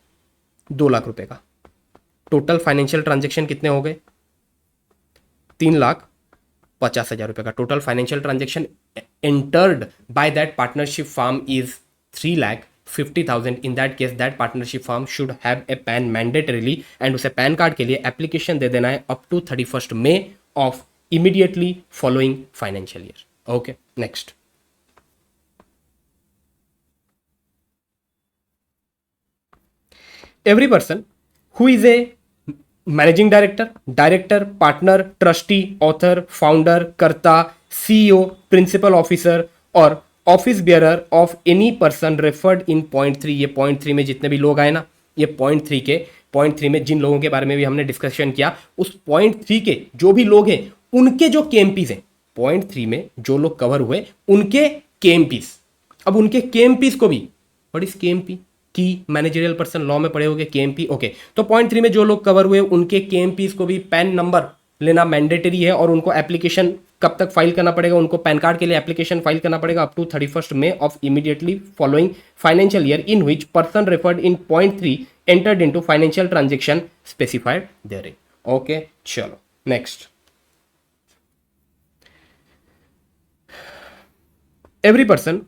2 लाख रुपए का। टोटल फाइनेंशियल ट्रांजेक्शन कितने हो गए? 3,50,000 रुपए का total financial transaction entered by that partnership firm is 3,50,000। In that case that partnership firm should have a PAN mandatorily, and उसे पैन कार्ड के लिए एप्लीकेशन दे देना है up to 31 May of immediately following financial year. Okay, next, every person who is a managing director, partner, trustee, author, founder, karta, CEO, principal officer और office bearer of any person referred in point 3। ये point 3 में जितने भी लोग आए ना, ये point 3 में जिन लोगों के बारे में भी हमने डिस्कशन किया, उस पॉइंट 3 के जो भी लोग हैं उनके जो KMPs हैं, पॉइंट 3 में जो लोग कवर हुए उनके KMPs। अब उनके KMPs को भी, व्हाट इज KMP? की मैनेजरियल पर्सन लॉ में पढ़े होंगे KMP। ओके, तो पॉइंट 3 में जो लोग कवर हुए उनके KMPs को भी पैन नंबर लेना मैंडेटरी है, और उनको एप्लीकेशन कब तक फाइल करना पड़ेगा? उनको पैन कार्ड के लिए एप्लीकेशन फाइल करना पड़ेगा up to 31 May of immediately following financial year in which person referred in point 3 entered into financial transaction specified therein. Okay, चलो next, every person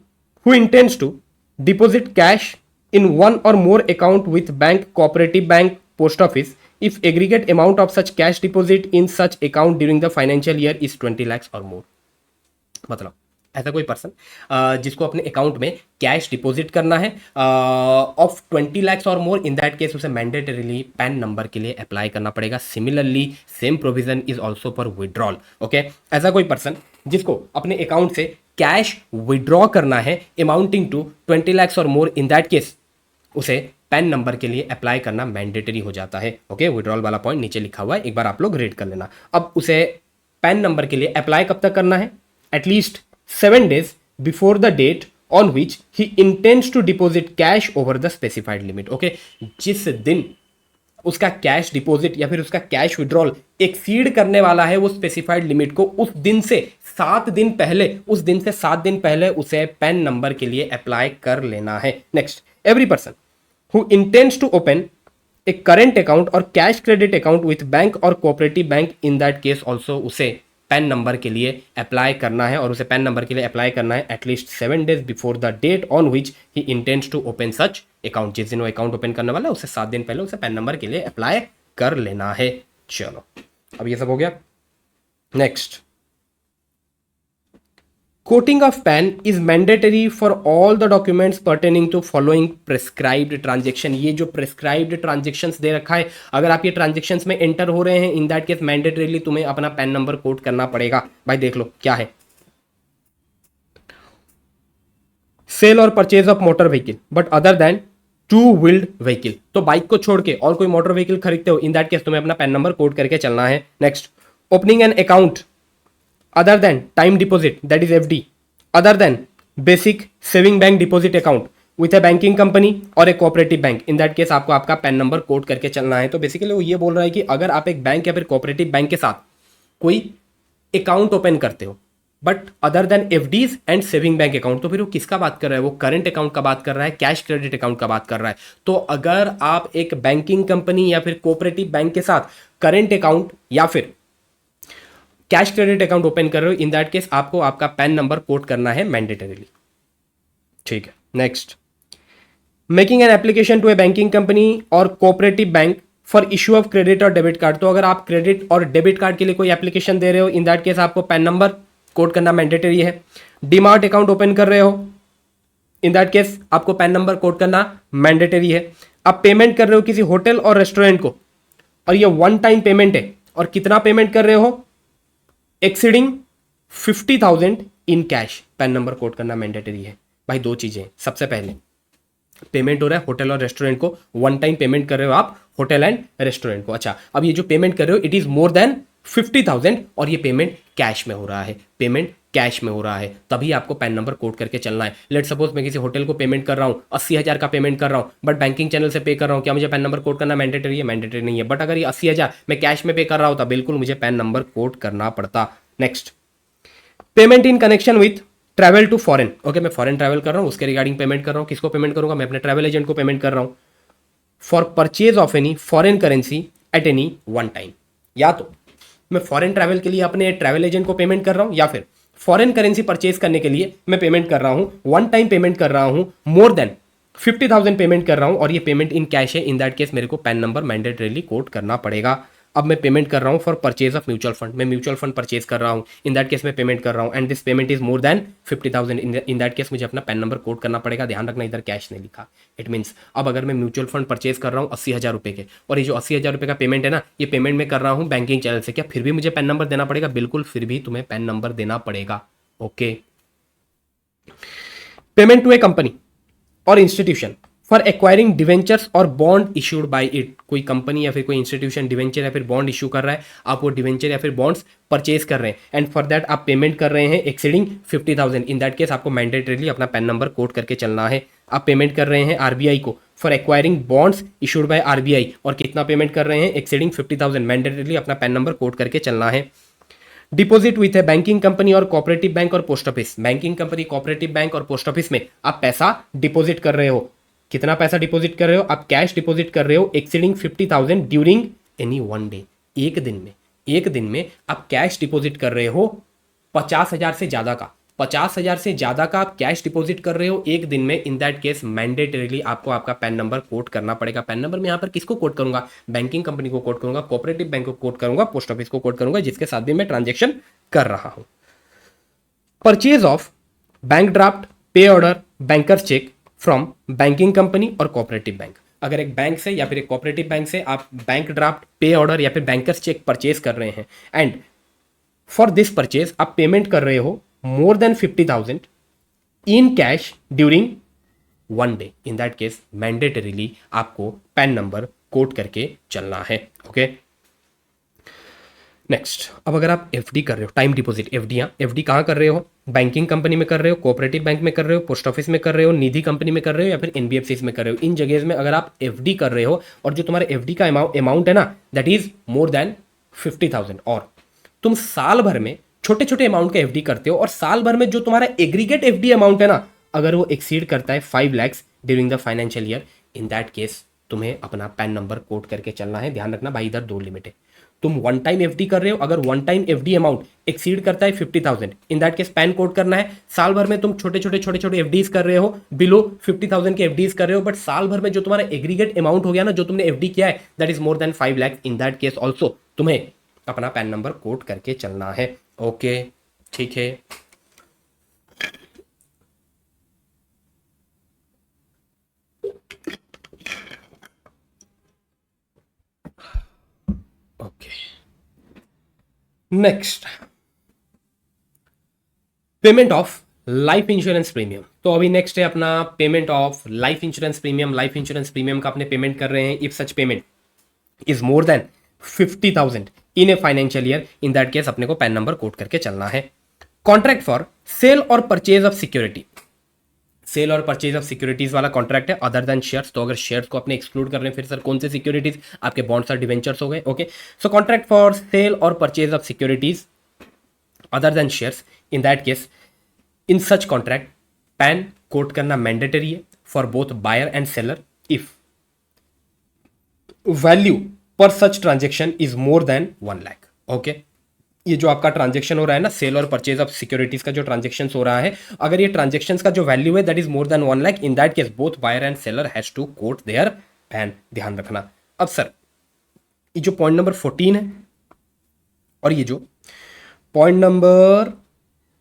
who intends to deposit cash in one or more account with bank, cooperative bank, post office, if aggregate amount of such cash deposit in such account during the financial year is 20 lakhs or more। मतलब ऐसा कोई person जिसको अपने account में cash deposit करना है of 20 lakhs और मोर, इन that case उसे मैंडेटरीली पैन नंबर के लिए अप्लाई करना पड़ेगा। Similarly same provision is also for withdrawal. Okay, ऐसा कोई पर्सन जिसको अपने अकाउंट से कैश विड्रॉ करना है अमाउंटिंग टू 20 lakhs और मोर, इन दैट केस उसे पैन नंबर के लिए अप्लाई करना मैंडेटरी हो जाता है। ओके, विड्रॉल वाला पॉइंट नीचे लिखा हुआ है, एक बार आप लोग रीड कर लेना। अब उसे पैन नंबर के लिए अप्लाई कब तक करना है? At least 7 days before the date on which he intends to deposit cash over the specified limit. Okay, जिस दिन उसका कैश डिपॉजिट या फिर उसका कैश विड्रॉल एक्सीड करने वाला है वो स्पेसिफाइड लिमिट को, उस दिन से 7 दिन पहले उसे पैन नंबर के लिए अप्लाई कर लेना है। Next, every person who intends to open a current account और cash credit account with bank और cooperative bank, in that case also उसे पैन नंबर के लिए अप्लाई करना है, और उसे पैन नंबर के लिए अप्लाई करना है at least 7 days before the date on which he intends to open such account. जिस दिन वो अकाउंट ओपन करने वाला है उससे 7 दिन पहले उसे पैन नंबर के लिए अप्लाई कर लेना है। चलो, अब ये सब हो गया। Next, quoting of PAN is mandatory for all the documents pertaining to following prescribed transaction. ये जो प्रिस्क्राइब्ड ट्रांजेक्शन्स दे रखा है, अगर आप ये ट्रांजेक्शन्स में एंटर हो रहे हैं, इन दैट केस मैंडेटरीली तुम्हें अपना पैन नंबर कोट करना पड़ेगा। भाई देख लो क्या है, सेल और purchase of motor vehicle but other than two wheeled vehicle. तो बाइक को छोड़ के और कोई मोटर व्हीकल खरीदते हो, इन दैट केस तुम्हें अपना पैन नंबर कोट करके चलना है। Next, opening an account other than time deposit, that is FD, other than basic saving bank deposit account with a banking company और एक cooperative bank, in that case आपको आपका pan number code करके चलना है। तो बेसिकली वो ये बोल रहा है कि अगर आप एक बैंक या फिर कोऑपरेटिव बैंक के साथ कोई अकाउंट ओपन करते हो but other then FDs and saving bank account, तो फिर वो किसका बात कर रहा है, वो करंट अकाउंट का बात कर रहा है, कैश क्रेडिट अकाउंट का बात कर रहा है। तो अगर आप एक बैंकिंग कंपनी या फिर कोऑपरेटिव बैंक के साथ करंट अकाउंट या फिर कैश क्रेडिट अकाउंट ओपन कर रहे हो, इन दैट केस आपको आपका पैन नंबर कोट करना है मैंडेटरीली। ठीक है। Next, making an application to a banking company और cooperative bank for issue of credit और डेबिट कार्ड। तो अगर आप क्रेडिट और डेबिट कार्ड के लिए कोई एप्लीकेशन दे रहे हो, इन दैट केस आपको पैन नंबर कोट करना मैंडेटरी है। डीमार्ट अकाउंट ओपन कर रहे हो, इन दैट केस आपको पैन नंबर कोट करना मैंडेटरी है। आप पेमेंट कर रहे हो किसी होटल और रेस्टोरेंट को, और ये वन टाइम पेमेंट है, और कितना पेमेंट कर रहे हो, exceeding 50,000 in cash, pan number code करना मैंडेटरी है। भाई दो चीजें, सबसे पहले पेमेंट हो रहा है होटल और रेस्टोरेंट को, वन टाइम पेमेंट कर रहे हो आप होटल एंड रेस्टोरेंट को। अच्छा, अब ये जो पेमेंट कर रहे हो इट इज मोर देन 50,000 और ये पेमेंट कैश में हो रहा है, पेमेंट कैश में हो रहा है, तभी आपको पैन नंबर कोड करके चलना है। लेट सपोज मैं किसी होटल को पेमेंट कर रहा हूँ, 80,000 का पेमेंट कर रहा हूँ, बट बैंकिंग चैनल से पे कर रहा हूँ, क्या मुझे पैन नंबर कोड करना मैंडेटरी है? मैंडेटरी नहीं है। बट अगर ये 80,000 मैं कैश में पे कर रहा होता, बिल्कुल मुझे पैन नंबर कोड करना पड़ता। Next, payment in connection with travel to foreign. Okay, मैं फॉरेन ट्रैवल कर रहा हूँ, उसके रिगार्डिंग पेमेंट कर रहा हूँ। किसको पेमेंट करूंगा? मैं अपने ट्रैवल एजेंट को पेमेंट कर रहा हूँ। For purchase of any foreign currency at any one time, या तो मैं फॉरेन ट्रैवल के लिए अपने ट्रैवल एजेंट को पेमेंट कर रहा हूँ, या फिर फॉरेन करेंसी परचेज करने के लिए मैं पेमेंट कर रहा हूँ, वन टाइम पेमेंट कर रहा हूँ, मोर देन 50,000 पेमेंट कर रहा हूँ, और ये पेमेंट इन कैश है। इन दैट केस मेरे को पैन नंबर मैंडेटरीली कोड करना पड़ेगा। अब मैं पेमेंट कर रहा हूँ for purchase of mutual fund, मैं म्यूचुअल फंड परचेज कर रहा हूँ, इन दैट केस मैं पेमेंट कर रहा हूँ, and this payment is more than 50,000, in that case मुझे अपना पैन नंबर कोड करना पड़ेगा। ध्यान रखना, इधर कैश नहीं लिखा। इट मीन्स अब अगर मैं म्यूचुअल फंड परचेज कर रहा हूँ 80,000 रुपये के, और ये जो 80,000 रुपये का पेमेंट है ना, ये पेमेंट मैं कर रहा हूँ बैंकिंग चैनल से, क्या फिर भी मुझे पैन नंबर देना पड़ेगा? बिल्कुल, फिर भी तुम्हें पैन नंबर देना पड़ेगा। Okay. Payment to a company और इंस्टीट्यूशन फॉर एक्वायरिंग डिवेंचर्स और बॉन्ड इश्यूड बाय इट। कोई कंपनी या फिर कोई इंस्टीट्यूशन डिवेंचर या फिर बॉन्ड इश्यू कर रहा है, आप वो डिवेंचर या फिर बॉन्ड्स परचेज कर रहे हैं, एंड फॉर दैट आप पेमेंट कर रहे हैं एक्सीडिंग 50,000। इन दैट केस आपको मैंडेटरीली अपना पैन नंबर कोड करके चलना है। आप पेमेंट कर रहे हैं आरबीआई को for acquiring bonds issued by RBI, और कितना पेमेंट कर रहे हैं? एक्सीडिंग 50,000। मैंडेटरीली अपना पैन नंबर कोड करके चलना है। Deposit with A banking company और कोऑपरेटिव बैंक और post office. Banking company, cooperative bank और पोस्ट ऑफिस में आप पैसा डिपॉजिट कर रहे हो। कितना पैसा डिपॉजिट कर रहे हो? आप कैश डिपॉजिट कर रहे हो exceeding 50,000 during any one day. एक दिन में आप कैश डिपॉजिट कर रहे हो 50,000 से ज्यादा का, 50,000 से ज्यादा का आप कैश डिपॉजिट कर रहे हो एक दिन में। इन दैट केस मैंडेटरीली आपको आपका पैन नंबर कोड करना पड़ेगा। पैन नंबर में यहाँ पर किसको कोड करूंगा? बैंकिंग कंपनी को कोड करूंगा, कोऑपरेटिव बैंक को कोड करूंगा, पोस्ट ऑफिस को कोड करूंगा, जिसके साथ भी मैं ट्रांजेक्शन कर रहा हूं। Purchase of bank draft, pay order, bankers cheque from banking company और कोऑपरेटिव बैंक। अगर एक बैंक से या फिर एक कोऑपरेटिव बैंक से आप बैंक ड्राफ्ट, पे ऑर्डर या फिर बैंकर्स चेक परचेज कर रहे हैं, एंड फॉर दिस परचेज आप पेमेंट कर रहे हो मोर than 50,000 in cash during one day, in that case mandatorily आपको पैन नंबर कोड करके चलना है। ओके। नेक्स्ट, अब अगर आप एफडी कर रहे हो, टाइम डिपॉजिट, एफडी कहां कर रहे हो? बैंकिंग कंपनी में कर रहे हो, कोऑपरेटिव बैंक में कर रहे हो, पोस्ट ऑफिस में कर रहे हो, निधि कंपनी में कर रहे हो, या फिर एनबीएफसी में कर रहे हो, इन जगह में अगर आप एफडी कर रहे हो और जो तुम्हारा एफडी का अमाउंट है ना दैट इज मोर देन 50,000, और तुम साल भर में छोटे छोटे अमाउंट का एफडी करते हो और साल भर में जो तुम्हारा एग्रीगेट एफडी अमाउंट है ना अगर वो एक्सीड करता है 5 lakhs during the financial year, in that case तुम्हें अपना पैन नंबर कोड करके चलना है। ध्यान रखना भाई, इधर दो लिमिट है। तुम वन टाइम एफडी कर रहे हो, अगर one time FD amount exceed करता है 50,000, इन दैट केस पैन कोड करना है। साल भर में तुम छोटे छोटे एफडीज कर रहे हो, बिलो 50,000 के एफडीज कर रहे हो, बट साल भर में जो तुम्हारा एग्रीगेट अमाउंट हो गया ना जो तुमने एफडी किया है that is more then 5 lakhs, in that case also तुम्हें अपना पैन नंबर कोड करके चलना है। ओके, ठीक है। Okay, next, payment of life insurance premium. तो अभी नेक्स्ट है अपना payment of life insurance premium. Life insurance premium का अपने पेमेंट कर रहे हैं, if such payment is more than 50,000 in a financial year, in that case अपने को पैन नंबर कोड करके चलना है। कॉन्ट्रैक्ट फॉर सेल और परचेज ऑफ सिक्योरिटी, सेल और परचेज ऑफ सिक्योरिटीज वाला कॉन्ट्रैक्ट है अदर देन शेयर्स। तो अगर शेयर्स को अपने एक्सक्लूड कर रहे हैं फिर सर कौन से सिक्योरिटीज, आपके बॉन्ड्स और डिवेंचर्स हो गए। Okay, so contract for sale और purchase of securities other than shares, in that case in such contract PAN code करना मैंडेटरी है for both buyer and seller if value per such transaction is more than 1 lakh. Okay, ये जो आपका transaction हो रहा है ना सेल और परचेज ऑफ सिक्योरिटीज का जो ट्रांजेक्शन हो रहा है, अगर ये ट्रांजेक्शन का जो वैल्यू है that is more than 1 lakh, in that case both buyer and seller has to quote their PAN. ध्यान रखना। अब सर ये जो पॉइंट नंबर 14 है और ये जो पॉइंट नंबर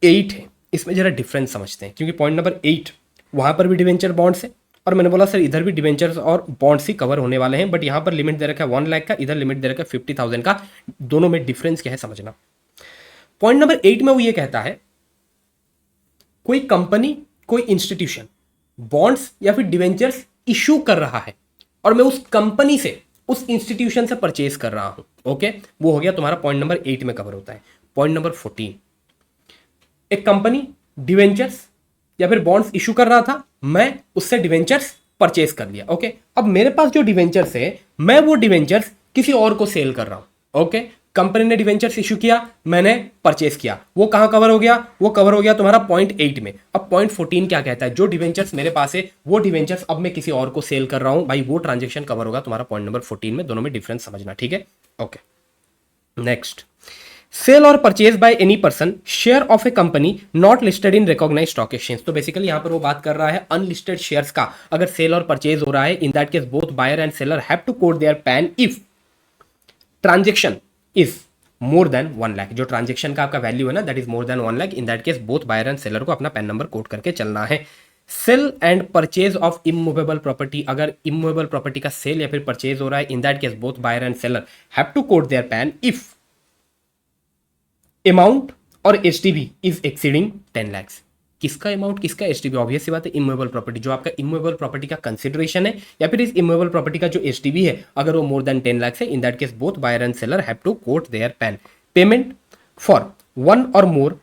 8 है इसमें जरा डिफरेंस समझते हैं, क्योंकि पॉइंट नंबर 8 वहां पर भी डिवेंचर बॉन्ड्स है और मैंने बोला सर इधर भी डिवेंचर्स और बॉन्ड्स ही कवर होने वाले हैं, बट यहां पर लिमिट दे रखा है 1 लाख का, इधर लिमिट दे रखा है 50,000 का। दोनों में डिफरेंस क्या है समझना। पॉइंट नंबर 8 में वो ये कहता है कोई कंपनी, कोई इंस्टीट्यूशन बॉन्ड्स या फिर डिवेंचर्स इशू कर रहा है और मैं उस कंपनी से, उस इंस्टीट्यूशन से परचेज कर रहा हूं। ओके, वो हो गया तुम्हारा पॉइंट नंबर 8 में कवर होता है। पॉइंट नंबर 14, एक कंपनी डिवेंचर्स या फिर बॉन्ड्स इशू कर रहा था, मैं उससे डिवेंचर्स परचेज कर लिया। ओके, अब मेरे पास जो डिवेंचर्स है मैं वो डिवेंचर्स किसी और को सेल कर रहा हूं। ओके, कंपनी ने डिवेंचर्स इशू किया, मैंने परचेज किया, वो कहां कवर हो गया, वो कवर हो गया तुम्हारा पॉइंट 8 में। अब पॉइंट 14 क्या कहता है, जो डिवेंचर्स मेरे पास है वो डिवेंचर्स अब मैं किसी और को सेल कर रहा हूं, भाई वो ट्रांजेक्शन कवर होगा तुम्हारा पॉइंट नंबर 14 में। दोनों में डिफरेंस समझना, ठीक है। ओके, नेक्स्ट, सेल और purchase by any person share of a company not listed in recognised stock exchange. तो बेसिकली यहां पर वो बात कर रहा है अनलिस्टेड शेयर्स का, अगर सेल और परचेज हो रहा है, in that case both buyer and seller have to quote their PAN if transaction is more than 1 lakh. जो ट्रांजेक्शन का आपका वैल्यू है ना that is more than 1 lakh, in that case both buyer and seller को अपना पैन नंबर कोड करके चलना है। Sale and purchase of immovable property, अगर इमूवेबल प्रॉपर्टी का सेल या फिर परचेज हो रहा है, in that case both buyer and seller have to quote their PAN if amount और एसटीबी इज एक्सीडिंग 10 lakhs। किसका अमाउंट, किसका एसटीबी, ऑब्वियस सी बात है इमूवेबल प्रॉपर्टी, जो आपका इमूवेबल प्रॉपर्टी का कंसिडरेशन है या फिर इस इमूवेबल प्रॉपर्टी का जो एसटीबी है अगर वो मोर देन 10 lakhs है, in that case both buyer and seller have to quote their PAN. Payment for one और मोर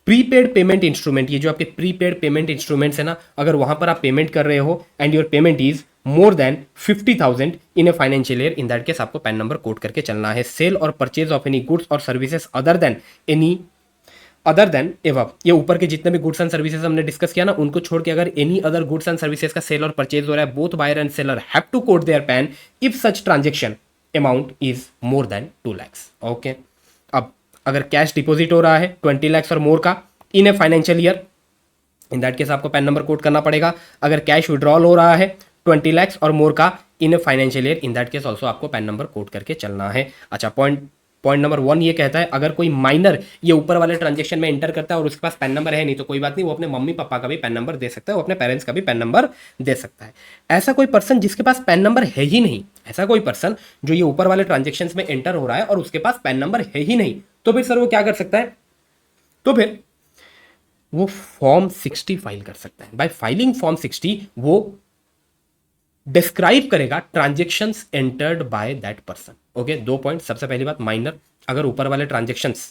प्रीपेड पेमेंट इंस्ट्रूमेंट, ये जो आपके प्रीपेड पेमेंट इंस्ट्रूमेंट्स है ना, अगर वहां पर आप पेमेंट कर रहे हो and your payment is more than 50,000 in a financial year, in that case आपको पैन नंबर कोड करके चलना है। सेल और परचेज ऑफ एनी गुड्स और सर्विसेज अदर देन एवब, ये ऊपर के जितने भी गुड्स एंड सर्विसेज हमने डिस्कस किया ना उनको छोड़ के अगर any other goods and services का सेल और परचेज हो रहा है, both buyer and seller have to quote their PAN if such transaction amount is more than 2 lakhs। Okay, अब अगर कैश डिपॉजिट हो रहा है 20 lakhs और मोर का in a financial year, in that case आपको पैन नंबर कोड करना पड़ेगा। अगर कैश विड्रॉल हो रहा है 20 lakhs और मोर का in a financial year, in that case also आपको पैन नंबर कोड करके चलना है। अच्छा, पॉइंट नंबर 1 ये कहता है अगर कोई माइनर ये ऊपर वाले ट्रांजेक्शन में एंटर करता है और उसके पास पैन नंबर है नहीं तो कोई बात नहीं, वो अपने मम्मी पापा का भी पैन नंबर दे सकता है, वो अपने पेरेंट्स का भी पैन नंबर दे सकता है। ऐसा कोई पर्सन जिसके पास पैन नंबर है ही नहीं, ऐसा कोई पर्सन जो ये ऊपर वाले ट्रांजेक्शन में एंटर हो रहा है और उसके पास पैन नंबर है ही नहीं, तो फिर सर वो क्या कर सकता है, तो फिर वो फॉर्म 60 फाइल कर सकता है। बाय फाइलिंग फॉर्म 60 वो डिस्क्राइब करेगा transactions entered by that person. Okay, 2 point. सबसे पहली बात, माइनर, अगर ऊपर वाले ट्रांजेक्शंस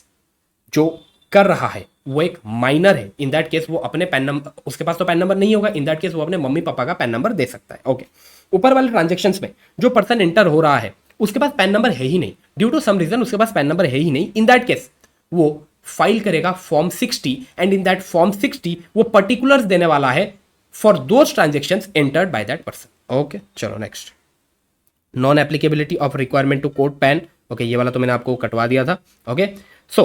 जो कर रहा है वो एक माइनर है, इन दैट केस वो अपने पैन नंबर, उसके पास तो पैन नंबर नहीं होगा, इन दैट केस वो अपने मम्मी पापा का पैन नंबर दे सकता है। ओके, ऊपर वाले ट्रांजेक्शंस में जो पर्सन एंटर हो रहा है उसके पास पैन नंबर है ही नहीं, ड्यू टू सम रीजन उसके पास पैन नंबर है ही नहीं, इन दैट केस वो फाइल करेगा form 60 and in that form 60 वो पर्टिकुलर्स देने वाला है for those transactions entered by that person. Okay, चलो next, non applicability of requirement to code PAN. Okay, ये वाला तो मैंने आपको कटवा दिया था। ओके, सो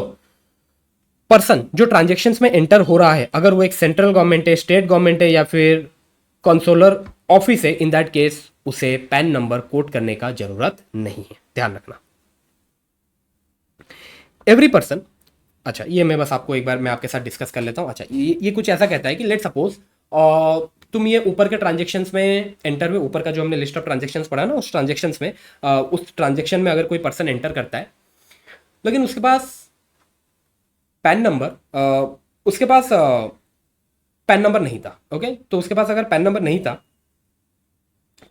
पर्सन जो ट्रांजेक्शन्स में एंटर हो रहा है, अगर वो एक सेंट्रल गवर्नमेंट है, स्टेट गवर्नमेंट है या फिर कंसोलर ऑफिस है, इन दैट केस उसे पैन नंबर कोड करने का जरूरत नहीं है, ध्यान रखना। एवरी पर्सन, अच्छा ये मैं बस आपको एक बार मैं आपके साथ डिस्कस कर लेता हूँ। अच्छा, ये कुछ ऐसा कहता है कि लेट सपोज तुम ये ऊपर के ट्रांजेक्शन्स में एंटर हुए, ऊपर का जो हमने लिस्ट ऑफ ट्रांजेक्शन्स पढ़ा ना, उस ट्रांजेक्शन्स में उस ट्रांजेक्शन में अगर कोई पर्सन एंटर करता है लेकिन उसके पास पैन नंबर, उसके पास पैन नंबर नहीं था। ओके, तो उसके पास अगर पैन नंबर नहीं था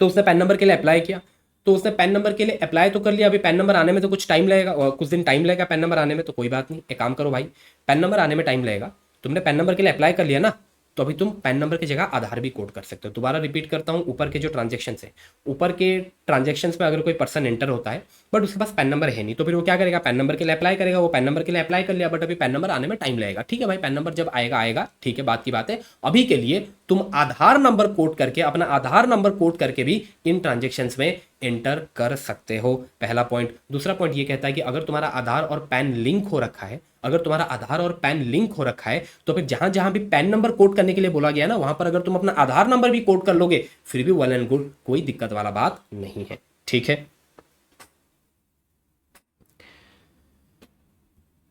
तो उसने पैन नंबर के लिए अप्लाई किया, तो उसने पैन नंबर के लिए अप्लाई तो कर लिया, अभी पैन नंबर आने में तो कुछ टाइम लगेगा, और कुछ दिन टाइम लगेगा पैन नंबर आने में, तो कोई बात नहीं, एक काम करो भाई, पैन नंबर आने में टाइम लगेगा, तुमने पैन नंबर के लिए अप्लाई कर लिया ना, तो अभी तुम पैन नंबर की जगह आधार भी कोड कर सकते हो। दोबारा रिपीट करता हूँ, ऊपर के जो ट्रांजेक्शन है, ऊपर के ट्रांजेक्शन में अगर कोई पर्सन एंटर होता है बट उसके पास पैन नंबर है नहीं, तो फिर वो क्या करेगा, पैन नंबर के लिए अप्लाई करेगा, वो पैन नंबर के लिए अप्लाई कर लिया बट अभी पैन नंबर आने में टाइम लगेगा। ठीक है भाई, पैन नंबर जब आएगा आएगा, ठीक है, बात की बात है। अभी के लिए तुम आधार नंबर कोड करके, अपना आधार नंबर कोड करके भी इन ट्रांजेक्शन्स में एंटर कर सकते हो, पहला पॉइंट। दूसरा पॉइंट ये कहता है कि अगर तुम्हारा आधार और पैन लिंक हो रखा है, अगर तुम्हारा आधार और पैन लिंक हो रखा है तो फिर जहां जहां भी पैन नंबर कोड करने के लिए बोला गया ना, वहां पर अगर तुम अपना आधार नंबर भी कोड कर लोगे फिर भी वेल एंड गुड, कोई दिक्कत वाला बात नहीं है। ठीक है,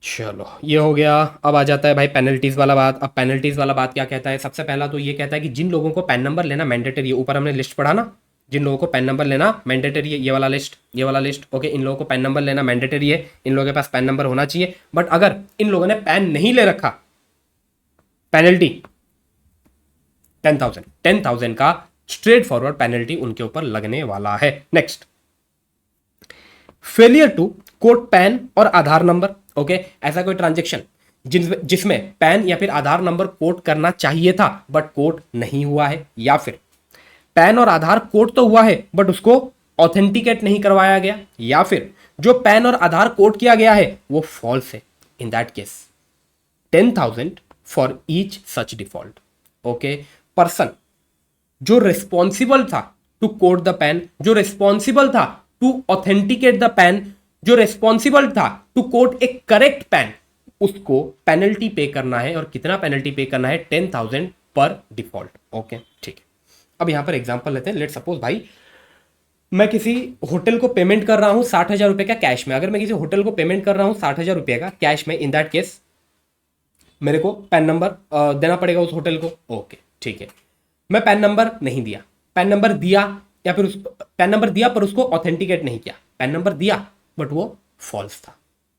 चलो ये हो गया। अब आ जाता है भाई पेनल्टीज वाला बात। अब पेनल्टीज वाला बात क्या कहता है, सबसे पहला तो ये कहता है कि जिन लोगों को पैन नंबर लेना मैंडेटरी है, ऊपर हमने लिस्ट पढ़ा ना, जिन लोगों को पैन नंबर लेना मैंडेटरी है, ये वाला लिस्ट, ये वाला लिस्ट। ओके, इन लोगों को पैन नंबर लेना मैंडेटरी है, इन लोगों के पास पैन नंबर होना चाहिए, बट अगर इन लोगों ने पैन नहीं ले रखा, पेनल्टी 10,000 का स्ट्रेट फॉरवर्ड पेनल्टी उनके ऊपर लगने वाला है। Next, failure to code PAN और आधार नंबर। ओके, ऐसा कोई ट्रांजेक्शन जिसमें पैन या फिर आधार नंबर कोड करना चाहिए था बट कोड नहीं हुआ है, या फिर पैन और आधार कोड तो हुआ है बट उसको ऑथेंटिकेट नहीं करवाया गया, या फिर जो पैन और आधार कोड किया गया है वो फॉल्स है, in that case 10,000 for each such default. Okay, person जो रिस्पॉन्सिबल था टू कोड द पैन, जो रिस्पॉन्सिबल था टू ऑथेंटिकेट द पैन, जो रिस्पॉन्सिबल था to quote a correct PAN, उसको पेनल्टी पे करना है। और कितना पेनल्टी पे करना है, 10,000 पर डिफॉल्ट। ओके, ठीक है। अब यहां पर एग्जांपल लेते हैं। लेट सपोज भाई मैं किसी होटल को पेमेंट कर रहा हूं 60,000 रुपए का कैश में, अगर मैं किसी होटल को पेमेंट कर रहा हूं 60,000 रुपए का कैश में, इन दैट केस मेरे को पैन नंबर देना पड़ेगा उस होटल को। ओके, ठीक है, मैं पैन नंबर नहीं दिया, पैन नंबर दिया या फिर उस पैन नंबर दिया पर उसको ऑथेंटिकेट नहीं किया, पैन नंबर दिया बट वो फॉल्स था।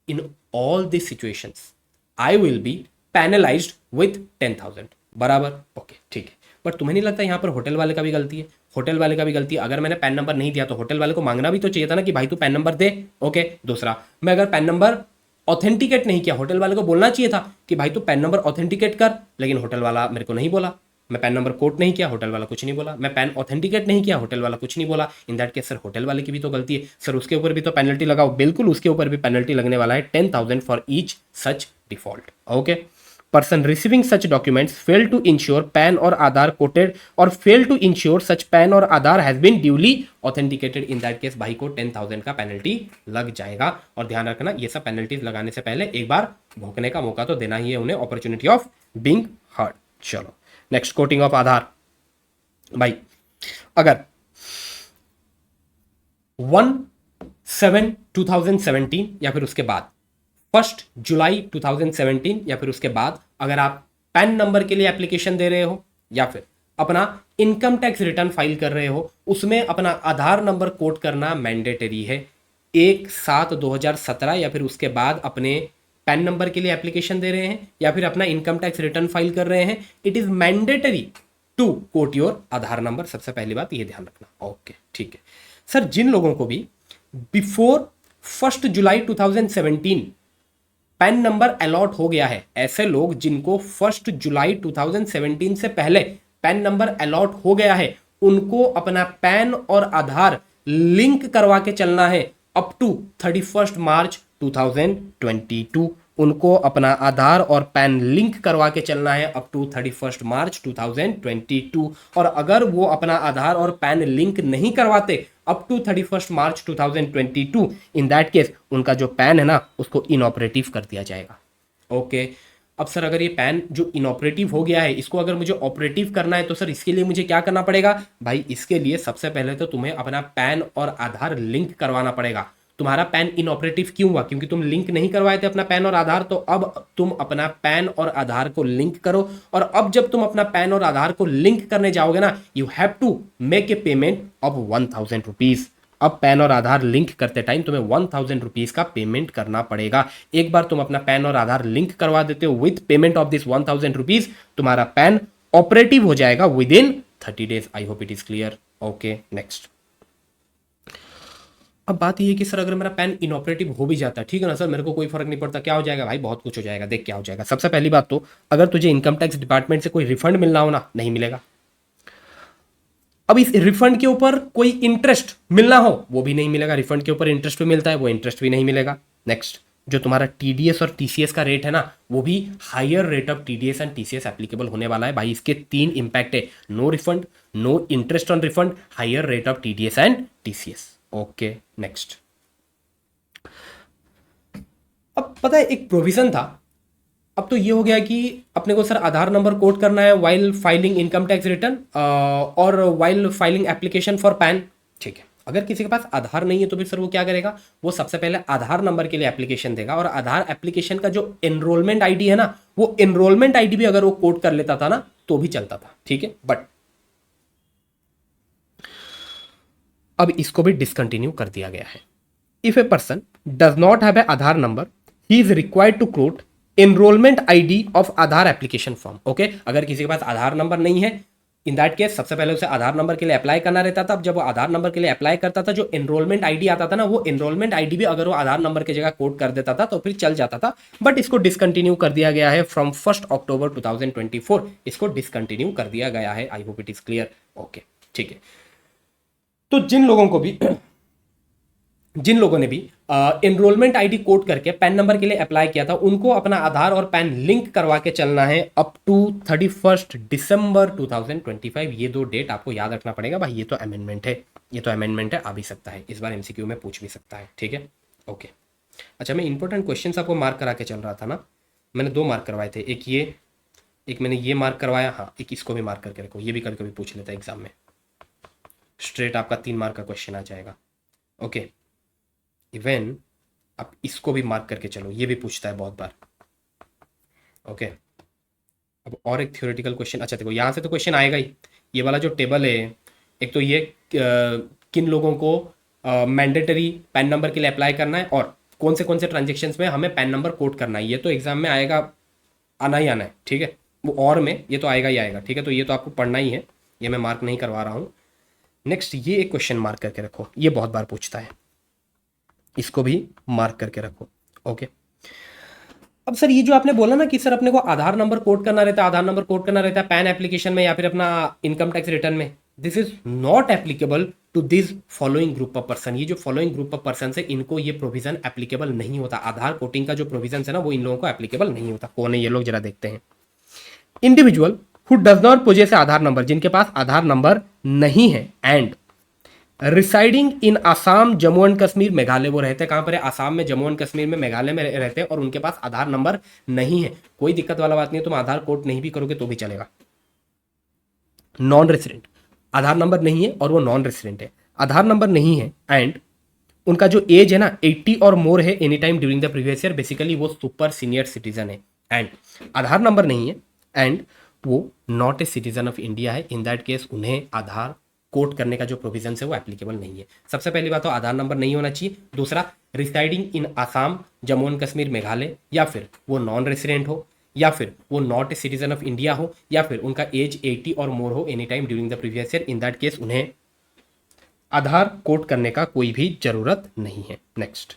In all this situations I will be penalised with 10,000, बराबर। ओके, ठीक है, बट तुम्हें नहीं लगता यहां पर होटल वाले का भी गलती है, होटल वाले का भी गलती है। अगर मैंने पैन नंबर नहीं दिया तो होटल वाले को मांगना भी तो चाहिए था ना कि भाई तू पैन नंबर दे। ओके, दूसरा, मैं अगर पैन नंबर ऑथेंटिकेट नहीं किया, होटल वाले को बोलना चाहिए था कि भाई तू पैन नंबर ऑथेंटिकेट कर, लेकिन होटल वाला मेरे को नहीं बोला। मैं पैन नंबर कोड नहीं किया, होटल वाला कुछ नहीं बोला। मैं पैन ऑथेंटिकेट नहीं किया, होटल वाला कुछ नहीं बोला। इन दैट केस सर होटल वाले की भी तो गलती है, सर उसके ऊपर भी तो पेनल्टी लगाओ। बिल्कुल, उसके ऊपर भी पेनल्टी लगने वाला है 10,000 for each such default. Okay, person receiving such documents fail to ensure PAN or Aadhaar quoted or fail to ensure such PAN or Aadhaar has been duly authenticated, in that case भाई को 10,000 का penalty लग जाएगा। और ध्यान रखना, ये सब पेनल्टीज लगाने से पहले एक बार भोंकने का मौका तो देना ही है उन्हें, अपॉर्चुनिटी ऑफ बीइंग हर्ड। चलो नेक्स्ट, कोटिंग ऑफ आधार। भाई अगर 1/7/2017 या फिर उसके बाद 1 जुलाई 2017 या फिर उसके बाद अगर आप पैन नंबर के लिए एप्लीकेशन दे रहे हो या फिर अपना इनकम टैक्स रिटर्न फाइल कर रहे हो, उसमें अपना आधार नंबर कोड करना मैंडेटरी है। 1/7/2017 या फिर उसके बाद अपने पैन नंबर के लिए एप्लीकेशन दे रहे हैं या फिर अपना इनकम टैक्स रिटर्न फाइल कर रहे हैं, it is mandatory to quote your Aadhaar number. सबसे पहली बात ये ध्यान रखना। ओके, ठीक है सर, जिन लोगों को भी बिफोर 1 जुलाई 2017 पैन नंबर अलॉट हो गया है, ऐसे लोग जिनको 1 जुलाई 2017 से पहले पैन नंबर अलॉट हो गया है, उनको अपना पैन और आधार लिंक करवा के चलना है अप टू 31 मार्च 2022। उनको अपना आधार और पैन लिंक करवा के चलना है अप टू 31 मार्च 2022। और अगर वो अपना आधार और पैन लिंक नहीं करवाते up to 31 March 2022, in that case उनका जो पैन है ना उसको इनऑपरेटिव कर दिया जाएगा। ओके अब सर अगर ये पैन जो इनऑपरेटिव हो गया है इसको अगर मुझे ऑपरेटिव करना है तो सर इसके लिए मुझे क्या करना पड़ेगा? भाई इसके लिए सबसे पहले तो तुम्हें अपना पैन और आधार लिंक करवाना पड़ेगा। तुम्हारा पैन इनऑपरेटिव क्यों हुआ? क्योंकि तुम लिंक नहीं करवाए थे अपना पैन और आधार। तो अब तुम अपना पैन और आधार को लिंक करो, और अब जब तुम अपना पैन और आधार को लिंक करने जाओगे ना, you have to make a payment of 1000 rupees. अब पैन और आधार लिंक करते टाइम तुम्हें 1000 रुपीज का पेमेंट करना पड़ेगा। एक बार तुम अपना पैन और आधार लिंक करवा देते हो with payment of this 1000 rupees, तुम्हारा पैन ऑपरेटिव हो जाएगा with in 30 days. I hope it is clear. Okay next. अब बात ये है कि सर अगर मेरा पैन इनऑपरेटिव हो भी जाता है, ठीक है ना सर, मेरे को कोई फर्क नहीं पड़ता, क्या हो जाएगा? भाई बहुत कुछ हो जाएगा। देख क्या हो जाएगा। सबसे पहली बात तो अगर तुझे इनकम टैक्स डिपार्टमेंट से कोई रिफंड मिलना हो ना, नहीं मिलेगा। अब इस रिफंड के ऊपर कोई इंटरेस्ट मिलना हो, वो भी नहीं मिलेगा। रिफंड के ऊपर इंटरेस्ट भी मिलता है, वो इंटरेस्ट भी नहीं मिलेगा। नेक्स्ट, जो तुम्हारा टीडीएस और टीसीएस का रेट है ना, वो भी higher rate of TDS and TCS applicable होने वाला है। भाई इसके 3 इंपैक्ट है: no refund, no interest on refund, higher rate of TDS and TCS. Okay next. अब पता है एक प्रोविजन था, अब तो ये हो गया कि अपने को सर आधार नंबर कोड करना है while filing income tax return और while filing application for PAN. ठीक है, अगर किसी के पास आधार नहीं है तो फिर सर वो क्या करेगा? वो सबसे पहले आधार नंबर के लिए एप्लीकेशन देगा, और आधार एप्लीकेशन का जो एनरोलमेंट आईडी है ना, वो एनरोलमेंट आईडी भी अगर वो कोड कर लेता था ना तो भी चलता था। ठीक है, बट अब इसको भी डिसकंटिन्यू कर दिया गया है। If a person does not have a Aadhaar number, he is required to quote enrolment ID of Aadhaar application form. Okay, अगर किसी के पास आधार नंबर नहीं है, इन दैट केस सबसे पहले उसे आधार नंबर के लिए अप्लाई करना रहता था। अब जब वो आधार नंबर के लिए अप्लाई करता था, जो एनरोलमेंट आईडी आता था ना, वो एनरोलमेंट आईडी भी अगर वो आधार नंबर की जगह कोड कर देता था तो फिर चल जाता था। बट इसको डिसकंटिन्यू कर दिया गया है फ्रॉम 1 अक्टूबर 2024। इसको डिसकंटिन्यू कर दिया गया है। आई hope it is clear. Okay ठीक है, तो जिन लोगों ने भी एनरोलमेंट आईडी कोड करके पैन नंबर के लिए अप्लाई किया था, उनको अपना आधार और पैन लिंक करवा के चलना है अप टू 31 दिसंबर 2025। ये 2 डेट आपको याद रखना पड़ेगा। भाई ये तो अमेंडमेंट है, ये तो अमेंडमेंट है, आ भी सकता है, इस बार एमसीक्यू में पूछ भी सकता है। ठीक है, ओके। अच्छा, मैं इंपॉर्टेंट क्वेश्चन आपको मार्क करा के चल रहा था ना, मैंने 2 मार्क करवाए थे, एक मैंने ये मार्क करवाया, हाँ, एक इसको भी मार्क करके रखो, ये भी कभी कभी पूछ लेता है एग्जाम में। स्ट्रेट आपका 3 मार्क का क्वेश्चन आ जाएगा। ओके, इवन आप इसको भी मार्क करके चलो, ये भी पूछता है बहुत बार। ओके, अब और एक थ्योरेटिकल क्वेश्चन। अच्छा देखो, यहाँ से तो क्वेश्चन आएगा ही। ये वाला जो टेबल है, एक तो ये किन लोगों को मैंडेटरी पैन नंबर के लिए अप्लाई करना है और कौन से ट्रांजेक्शन्स में हमें पैन नंबर कोड करना है, ये तो एग्जाम में आएगा, आना ही आना है। ठीक है, वो और में ये तो आएगा ही आएगा। ठीक है, तो ये तो आपको पढ़ना ही है, ये मैं मार्क नहीं करवा रहा हूँ। नेक्स्ट, ये एक क्वेश्चन मार्क करके रखो, ये बहुत बार पूछता है, इसको भी मार्क करके रखो। ओके, अब सर ये जो आपने बोला ना कि सर अपने को आधार नंबर कोड करना रहता है, आधार नंबर कोड करना रहता है पैन एप्लीकेशन में या फिर अपना इनकम टैक्स रिटर्न में, this is not applicable to this following group of person. ये जो फॉलोइंग ग्रुप ऑफ पर्सन है, इनको ये प्रोविजन एप्लीकेबल नहीं होता। आधार कोडिंग का जो प्रोविजन है ना, वो इन लोगों को एप्लीकेबल नहीं होता। कौन है ये लोग, जरा देखते हैं। Individual who does not possess Aadhaar number, जिनके पास आधार नंबर नहीं है, and residing in Assam, Jammu and Kashmir, Meghalaya. वो रहते कहाँ पर है? आसाम में, जम्मू एंड कश्मीर में, मेघालय में रहते हैं, और उनके पास आधार नंबर नहीं है। कोई दिक्कत वाला बात नहीं है, तुम आधार कोड नहीं भी करोगे तो भी चलेगा। नॉन रेसिडेंट, आधार नंबर नहीं है और वो नॉन रेसिडेंट है, आधार नंबर नहीं है, एंड उनका जो एज है ना 80 और मोर है any time during the previous year, basically वो सुपर सीनियर सिटीजन है, एंड आधार नंबर नहीं है, एंड वो not a citizen of India है। इन दैट केस उन्हें आधार कोड करने का जो प्रोविजन है वो एप्लीकेबल नहीं है। सबसे पहली बात तो आधार नंबर नहीं होना चाहिए। दूसरा, residing in Assam, Jammu and Kashmir, Meghalaya, या फिर वो नॉन रेसिडेंट हो, या फिर वो not a citizen of India हो, या फिर उनका एज 80 और मोर हो any time during the previous year. In that case उन्हें आधार कोड करने का कोई भी जरूरत नहीं है। Next,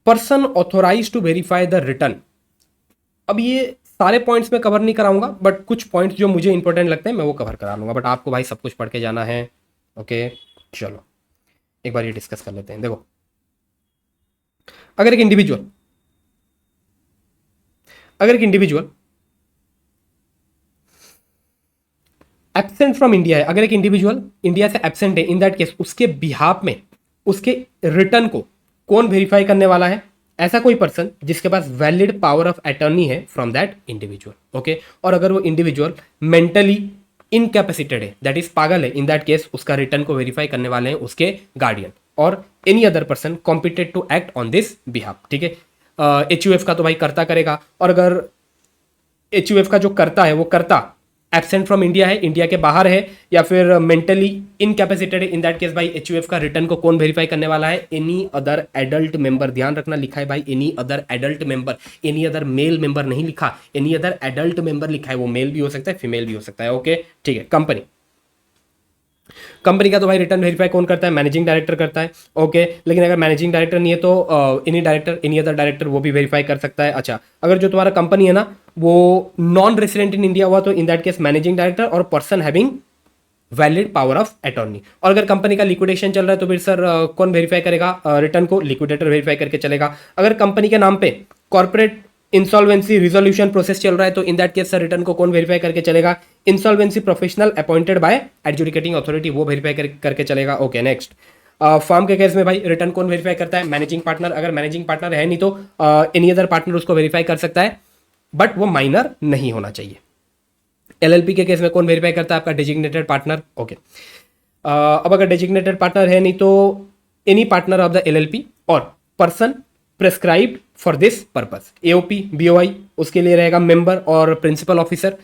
person authorise to verify the return. अब ये सारे पॉइंट्स में कवर नहीं कराऊंगा, बट कुछ पॉइंट्स जो मुझे इंपॉर्टेंट लगते हैं मैं वो कवर करा लूंगा, बट आपको भाई सब कुछ पढ़ के जाना है। ओके चलो एक बार ये डिस्कस कर लेते हैं। देखो, अगर एक इंडिविजुअल एब्सेंट फ्रॉम इंडिया है, अगर एक इंडिविजुअल इंडिया से एब्सेंट है, इन दैट केस उसके बिहाफ में उसके रिटर्न को कौन वेरीफाई करने वाला है? ऐसा कोई पर्सन जिसके पास वैलिड पावर ऑफ अटॉर्नी है फ्रॉम दैट इंडिविजुअल। ओके, और अगर वो इंडिविजुअल मेंटली इनकैपेसिटेड है, दैट इज पागल है, इन दैट केस उसका रिटर्न को वेरीफाई करने वाले हैं उसके गार्डियन और any other person competent to act on this behalf. ठीक है, एचयूएफ का तो भाई करता करेगा, और अगर एचयूएफ का जो करता है वो करता एब्सेंट फ्रॉम इंडिया है, इंडिया के बाहर है, या फिर मेंटली इनकैपेसिटेड है, इन दैट केस भाई एचयूएफ का रिटर्न को कौन वेरीफाई करने वाला है? Any other adult member. ध्यान रखना, लिखा है भाई any other adult member, any other male member नहीं लिखा, एनी अदर एडल्ट मेंबर लिखा है। वो मेल भी हो सकता है, फीमेल भी हो सकता है। ओके ठीक है। कंपनी का तो भाई रिटर्न वेरीफाई कौन करता है? मैनेजिंग डायरेक्टर करता है। ओके, लेकिन अगर मैनेजिंग डायरेक्टर नहीं है तो any director, any other director वो भी वेरीफाई कर सकता है। अच्छा, अगर जो तुम्हारा कंपनी है ना वो नॉन रेसिडेंट इन इंडिया हुआ तो in that case managing director और person having valid power of attorney. और अगर कंपनी का लिक्विडेशन चल रहा है तो फिर सर कौन वेरीफाई करेगा रिटर्न को? लिक्विडेटर वेरीफाई करके चलेगा। अगर कंपनी के नाम पे कॉर्पोरेट इंसॉल्वेंसी रिजोल्यूशन प्रोसेस चल रहा है तो in that case sir return को कौन वेरीफाई करके चलेगा? Insolvency professional appointed by adjudicating authority, वो वेरीफाई करके चलेगा। ओके नेक्स्ट, फर्म के केस में भाई रिटर्न कौन वेरीफाई करता है? Managing partner. अगर मैनेजिंग पार्टनर है नहीं तो एनी अदर पार्टनर उसको वेरीफाई कर सकता है, बट वो माइनर नहीं होना चाहिए। एलएलपी के केस में कौन वेरीफाई करता है? आपका डेजिग्नेटेड पार्टनर। ओके, अब अगर डेजिग्नेटेड पार्टनर है नहीं तो any partner of the LLP और person prescribed for this purpose. AOP BOI उसके लिए रहेगा मेंबर और प्रिंसिपल ऑफिसर।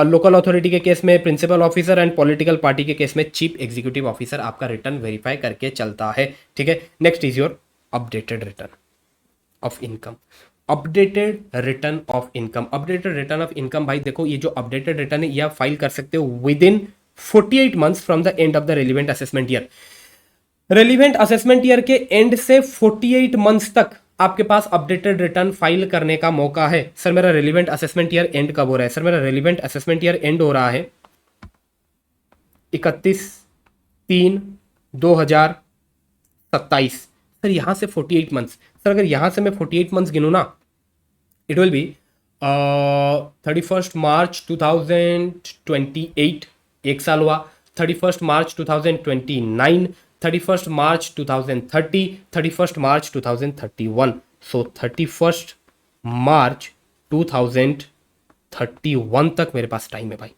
लोकल अथॉरिटी के केस में principal officer and political party के केस में चीफ एग्जीक्यूटिव ऑफिसर आपका रिटर्न वेरीफाई करके चलता है। ठीक है, next is your updated return of income. Updated return of income, updated return of income भाई देखो, ये जो अपडेटेड रिटर्न है ये आप फाइल कर सकते हो with in 48 months from the end of the relevant assessment year. Relevant assessment year के एंड से 48 मंथ्स तक आपके पास अपडेटेड रिटर्न फाइल करने का मौका है। सर मेरा रेलिवेंट असेसमेंट ईयर एंड कब हो रहा है? सर मेरा रेलिवेंट असेसमेंट ईयर एंड हो रहा है 31/3/2027। सर यहां से 48 मंथ्स, सर अगर यहां से मैं 48 मंथ्स गिनूं ना, इट विल बी 31 मार्च 2028 एक साल हुआ, 31 मार्च 2029, 31 मार्च 2030, 31 मार्च 2031। सो 31 मार्च 2031 तक मेरे पास टाइम है भाई।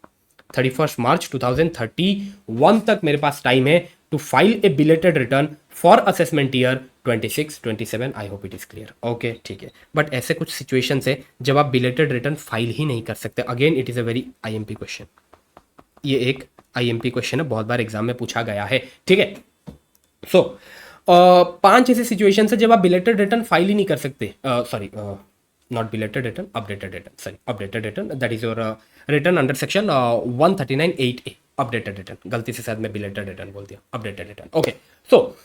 31 मार्च 2031 तक मेरे पास टाइम है to file a belated return for assessment year 26-27। I hope it is clear. Okay ठीक है, बट ऐसे कुछ सिचुएशंस है जब आप बिलेटेड रिटर्न फाइल ही नहीं कर सकते। Again it is a very IMP question, ये एक आईएमपी क्वेश्चन है, बहुत बार एग्जाम में पूछा गया है। ठीक है, सो 5 ऐसे सिचुएशन है जब आप बिलेटेड रिटर्न फाइल ही नहीं कर सकते। Sorry, not belated return, updated return, sorry updated return, that is your return under section 139(8)(a), updated return. गलती से शायद मैं बिलेटेड रिटर्न बोल दिया, अपडेटेड रिटर्न। ओके, सो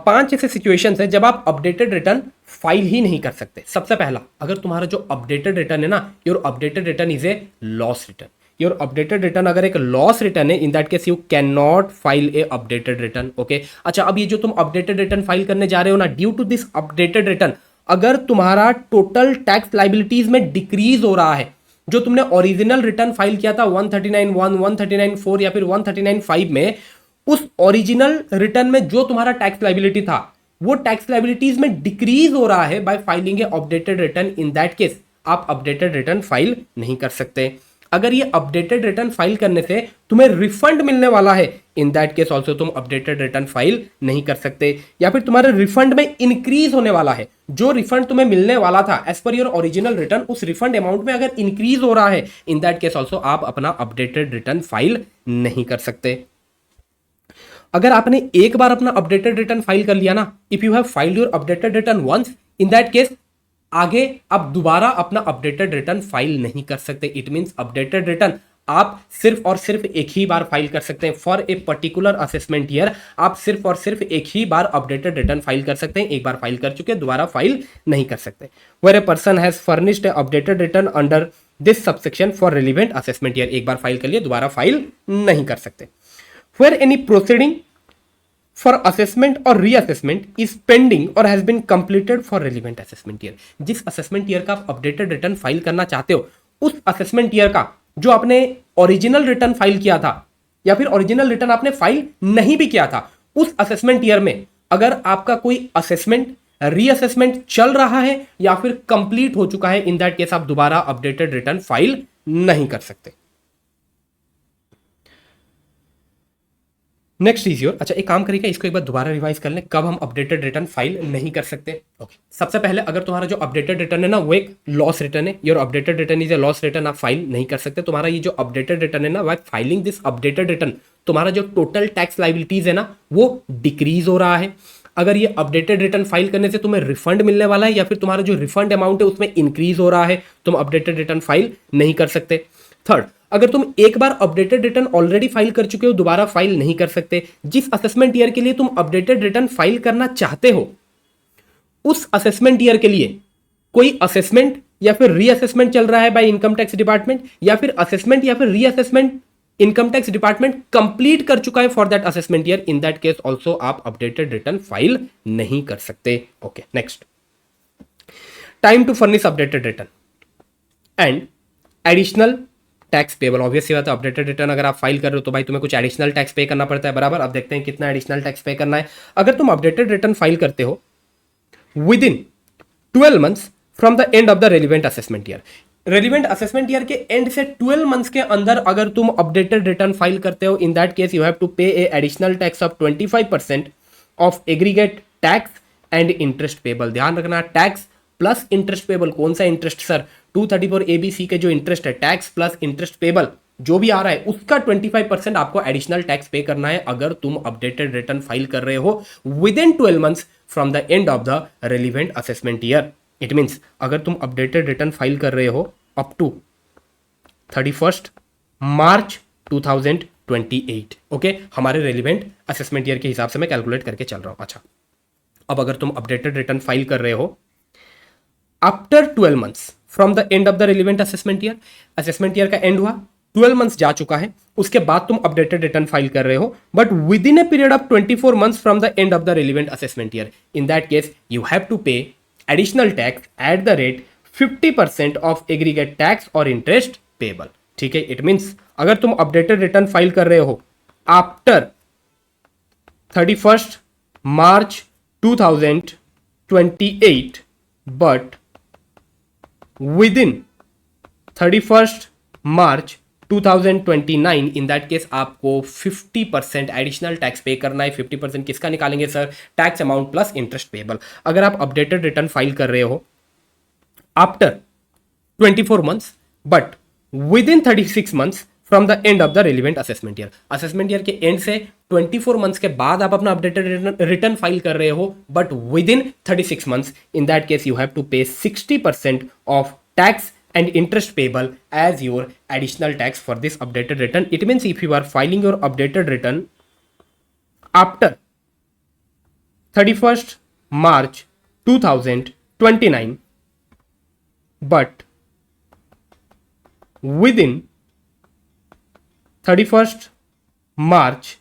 5 ऐसे सिचुएशंस है जब आप अपडेटेड रिटर्न फाइल ही नहीं कर सकते। सबसे पहला, अगर तुम्हारा जो अपडेटेड रिटर्न है ना, your updated return is a loss return. Your updated return अगर एक लॉस रिटर्न है, in that case you can not file A updated return. Okay, अच्छा अब ये जो तुम अपडेटेड रिटर्न फाइल करने जा रहे हो ना, due to this updated return अगर तुम्हारा टोटल टैक्स लाइबिलिटीज में डिक्रीज हो रहा है, जो तुमने ओरिजिनल रिटर्न फाइल किया था 139(1), 139(4) या फिर 139(5) में, उस ओरिजिनल रिटर्न में जो तुम्हारा टैक्स लाइबिलिटी था वो टैक्स लाइबिलिटीज में डिक्रीज हो रहा है bye filing A updated return. In that case आप अपडेटेड रिटर्न फाइल नहीं कर सकते। अगर ये अपडेटेड रिटर्न फाइल करने से तुम्हें रिफंड मिलने वाला है, इन दैट केस ऑल्सो तुम अपडेटेड रिटर्न फाइल नहीं कर सकते। या फिर तुम्हारे रिफंड में इंक्रीज होने वाला है, जो रिफंड तुम्हें मिलने वाला था एज पर योर ओरिजिनल रिटर्न, उस रिफंड अमाउंट में अगर इंक्रीज हो रहा है, इन दैट केस ऑल्सो आप अपना अपडेटेड रिटर्न फाइल नहीं कर सकते। अगर आपने एक बार अपना अपडेटेड रिटर्न फाइल कर लिया ना, if you have filed your updated return once, in that case आगे आप दोबारा अपना अपडेटेड रिटर्न फाइल नहीं कर सकते। इट मींस अपडेटेड रिटर्न आप सिर्फ और सिर्फ एक ही बार फाइल कर सकते हैं for a particular assessment year. आप सिर्फ और सिर्फ एक ही बार अपडेटेड रिटर्न फाइल कर सकते हैं, एक बार फाइल कर चुके दोबारा फाइल नहीं कर सकते। Where a person has furnished a updated return under this subsection for relevant assessment year, एक बार फाइल कर लिए दोबारा फाइल नहीं कर सकते। Where any proceeding for assessment और रीअसेसमेंट इज पेंडिंग और has been completed for relevant assessment year, जिस असेसमेंट ईयर का आप अपडेटेड रिटर्न फाइल करना चाहते हो उस असेसमेंट ईयर का जो आपने ओरिजिनल रिटर्न फाइल किया था या फिर ओरिजिनल रिटर्न आपने फाइल नहीं भी किया था, उस असेसमेंट ईयर में अगर आपका कोई असेसमेंट रीअसेसमेंट चल रहा है या फिर कंप्लीट हो चुका है, इन दैट केस आप दोबारा अपडेटेड रिटर्न फाइल नहीं कर सकते। नेक्स्ट इज योर, अच्छा एक काम करिएगा, इसको एक बार दोबारा रिवाइज कर लें कब हम अपडेटेड रिटर्न फाइल नहीं कर सकते। ओके सबसे पहले अगर तुम्हारा जो अपडेटेड रिटर्न है ना वो एक लॉस रिटर्न है, your updated return is a loss return, आप फाइल नहीं कर सकते। तुम्हारा ये जो अपडेटेड रिटर्न है ना, by filing this updated return तुम्हारा जो टोटल टैक्स लाइबिलिटीज है ना वो डिक्रीज हो रहा है। अगर ये अपडेटेड रिटर्न फाइल करने से तुम्हें रिफंड मिलने वाला है या फिर तुम्हारा जो रिफंड अमाउंट है उसमें इंक्रीज हो रहा है, तुम अपडेटेड रिटर्न फाइल नहीं कर सकते। थर्ड, अगर तुम एक बार अपडेटेड रिटर्न ऑलरेडी फाइल कर चुके हो दोबारा फाइल नहीं कर सकते। जिस असेसमेंट ईयर के लिए तुम अपडेटेड रिटर्न फाइल करना चाहते हो उस असेसमेंट ईयर के लिए कोई असेसमेंट या फिर रीअसेसमेंट चल रहा है बाय इनकम टैक्स डिपार्टमेंट, या फिर असेसमेंट या फिर reassessment income tax department complete कर चुका है for that assessment year, in that case also आप अपडेटेड रिटर्न फाइल नहीं कर सकते। Okay next, time to furnish updated return and additional tax payable. Obvious सी बात है, अपडेटेड रिटर्न अगर आप फाइल कर रहे हो तो भाई तुम्हें कुछ एडिशनल टैक्स पे करना पड़ता है, बराबर। अब देखते हैं कितना एडिशनल टैक्स पे करना है। अगर तुम अपडेटेड रिटर्न फाइल करते हो with in 12 months from the end of the relevant assessment year, relevant assessment year के एंड से 12 मंथ्स के अंदर अगर तुम अपडेटेड रिटर्न फाइल करते हो, in that case you have to pay a additional tax of 25% of aggregate tax and interest payable. ध्यान रखना, टैक्स प्लस इंटरेस्ट पेबल। कौन सा इंटरेस्ट सर? 234 ABC के जो इंटरेस्ट है, टैक्स प्लस इंटरेस्ट पेबल जो भी आ रहा है उसका 25% आपको एडिशनल टैक्स पे करना है अगर तुम अपडेटेड रिटर्न फाइल कर रहे हो with in 12 months from the end of the relevant assessment year. It means अगर तुम अपडेटेड रिटर्न फाइल कर रहे हो अप टू 31 मार्च 2028, ओके हमारे रेलिवेंट असेसमेंट ईयर के हिसाब से मैं कैलकुलेट करके चल रहा हूं। अच्छा, अब अगर तुम अपडेटेड रिटर्न फाइल कर रहे हो after 12 months from the end of the relevant assessment year, assessment year का एंड हुआ, 12 मंथ्स जा चुका है, उसके बाद तुम अपडेटेड रिटर्न फाइल कर रहे हो but within a period of 24 months from the end of the relevant assessment year, in that case you have to pay additional tax at the rate 50% of aggregate tax और interest payable. ठीक है, it means अगर तुम updated return file कर रहे हो after 31 March 2028 but within 31 March 2029, in that case आपको 50% additional tax पे करना है। 50% किसका निकालेंगे sir? Tax amount plus interest payable. अगर आप अपडेटेड रिटर्न फाइल कर रहे हो after 24 months but within 36 months from the end of the relevant assessment year, assessment year के एंड से 24 मंथ्स के बाद आप अपना अपडेटेड रिटर्न फाइल कर रहे हो but within 36 months, in that case you have to pay 60% of tax and interest payable as your additional tax for this updated return. It means if you are filing your updated return after 31st March 2029 but within 31st March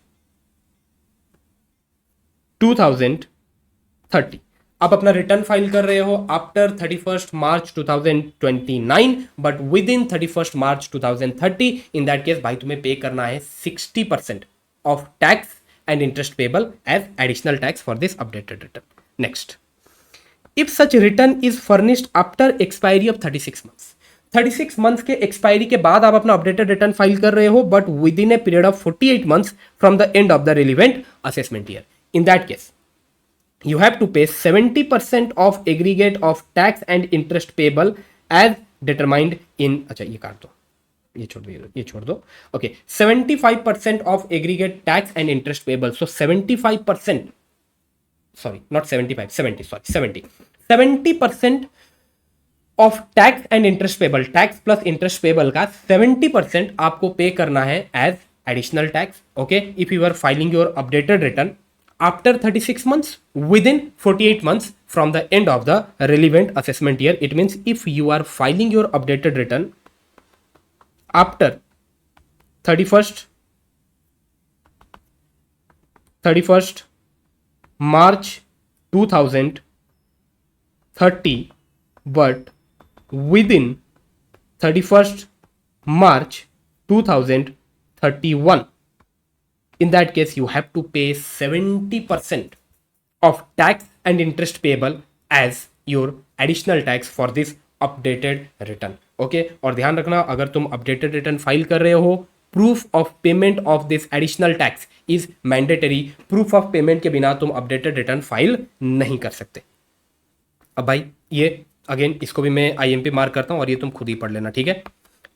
2030, आप अपना return file कर रहे हो after 31 March 2029 but within 31 March 2030, in that case भाई तुम्हें pay करना है 60% of tax and interest payable as additional tax for this updated return. Next, if such return is furnished after expiry of 36 months, 36 months के expiry के बाद आप अपना updated return file कर रहे हो but within a period of 48 months from the end of the relevant assessment year, in that case you have to pay 70% of aggregate of tax and interest payable as determined in, अच्छा ये काट दो, ये छोड़ दो, okay, 75% of aggregate tax and interest payable, so 75%, sorry not 75, 70, sorry 70% of tax and interest payable, tax plus interest payable का 70% आपको पे करना है as additional tax. Okay, if you are filing your updated return after 36 months within 48 months from the end of the relevant assessment year. It means if you are filing your updated return after 31st March 2030 but within 31st March 2031, in that case you have to pay 70% of tax and interest payable as your additional tax for this updated return. Okay, और ध्यान रखना अगर तुम updated return file कर रहे हो, proof of payment of this additional tax is mandatory. Proof of payment के बिना तुम अपडेटेड रिटर्न फाइल नहीं कर सकते. अब भाई ये अगेन इसको भी मैं IMP मार्क करता हूं और ये तुम खुद ही पढ़ लेना, ठीक है.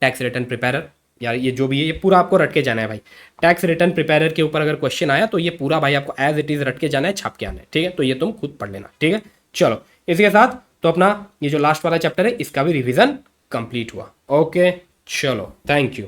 टैक्स रिटर्न प्रिपेरर, यार ये जो भी है ये पूरा आपको रट के जाना है भाई. टैक्स रिटर्न प्रिपेरर के ऊपर अगर क्वेश्चन आया तो ये पूरा भाई आपको एज इट इज रट के जाना है, छाप के आना है, ठीक है. तो ये तुम खुद पढ़ लेना, ठीक है. चलो, इसी के साथ तो अपना ये जो लास्ट वाला चैप्टर है इसका भी रिवीजन कंप्लीट हुआ. ओके, चलो, थैंक यू.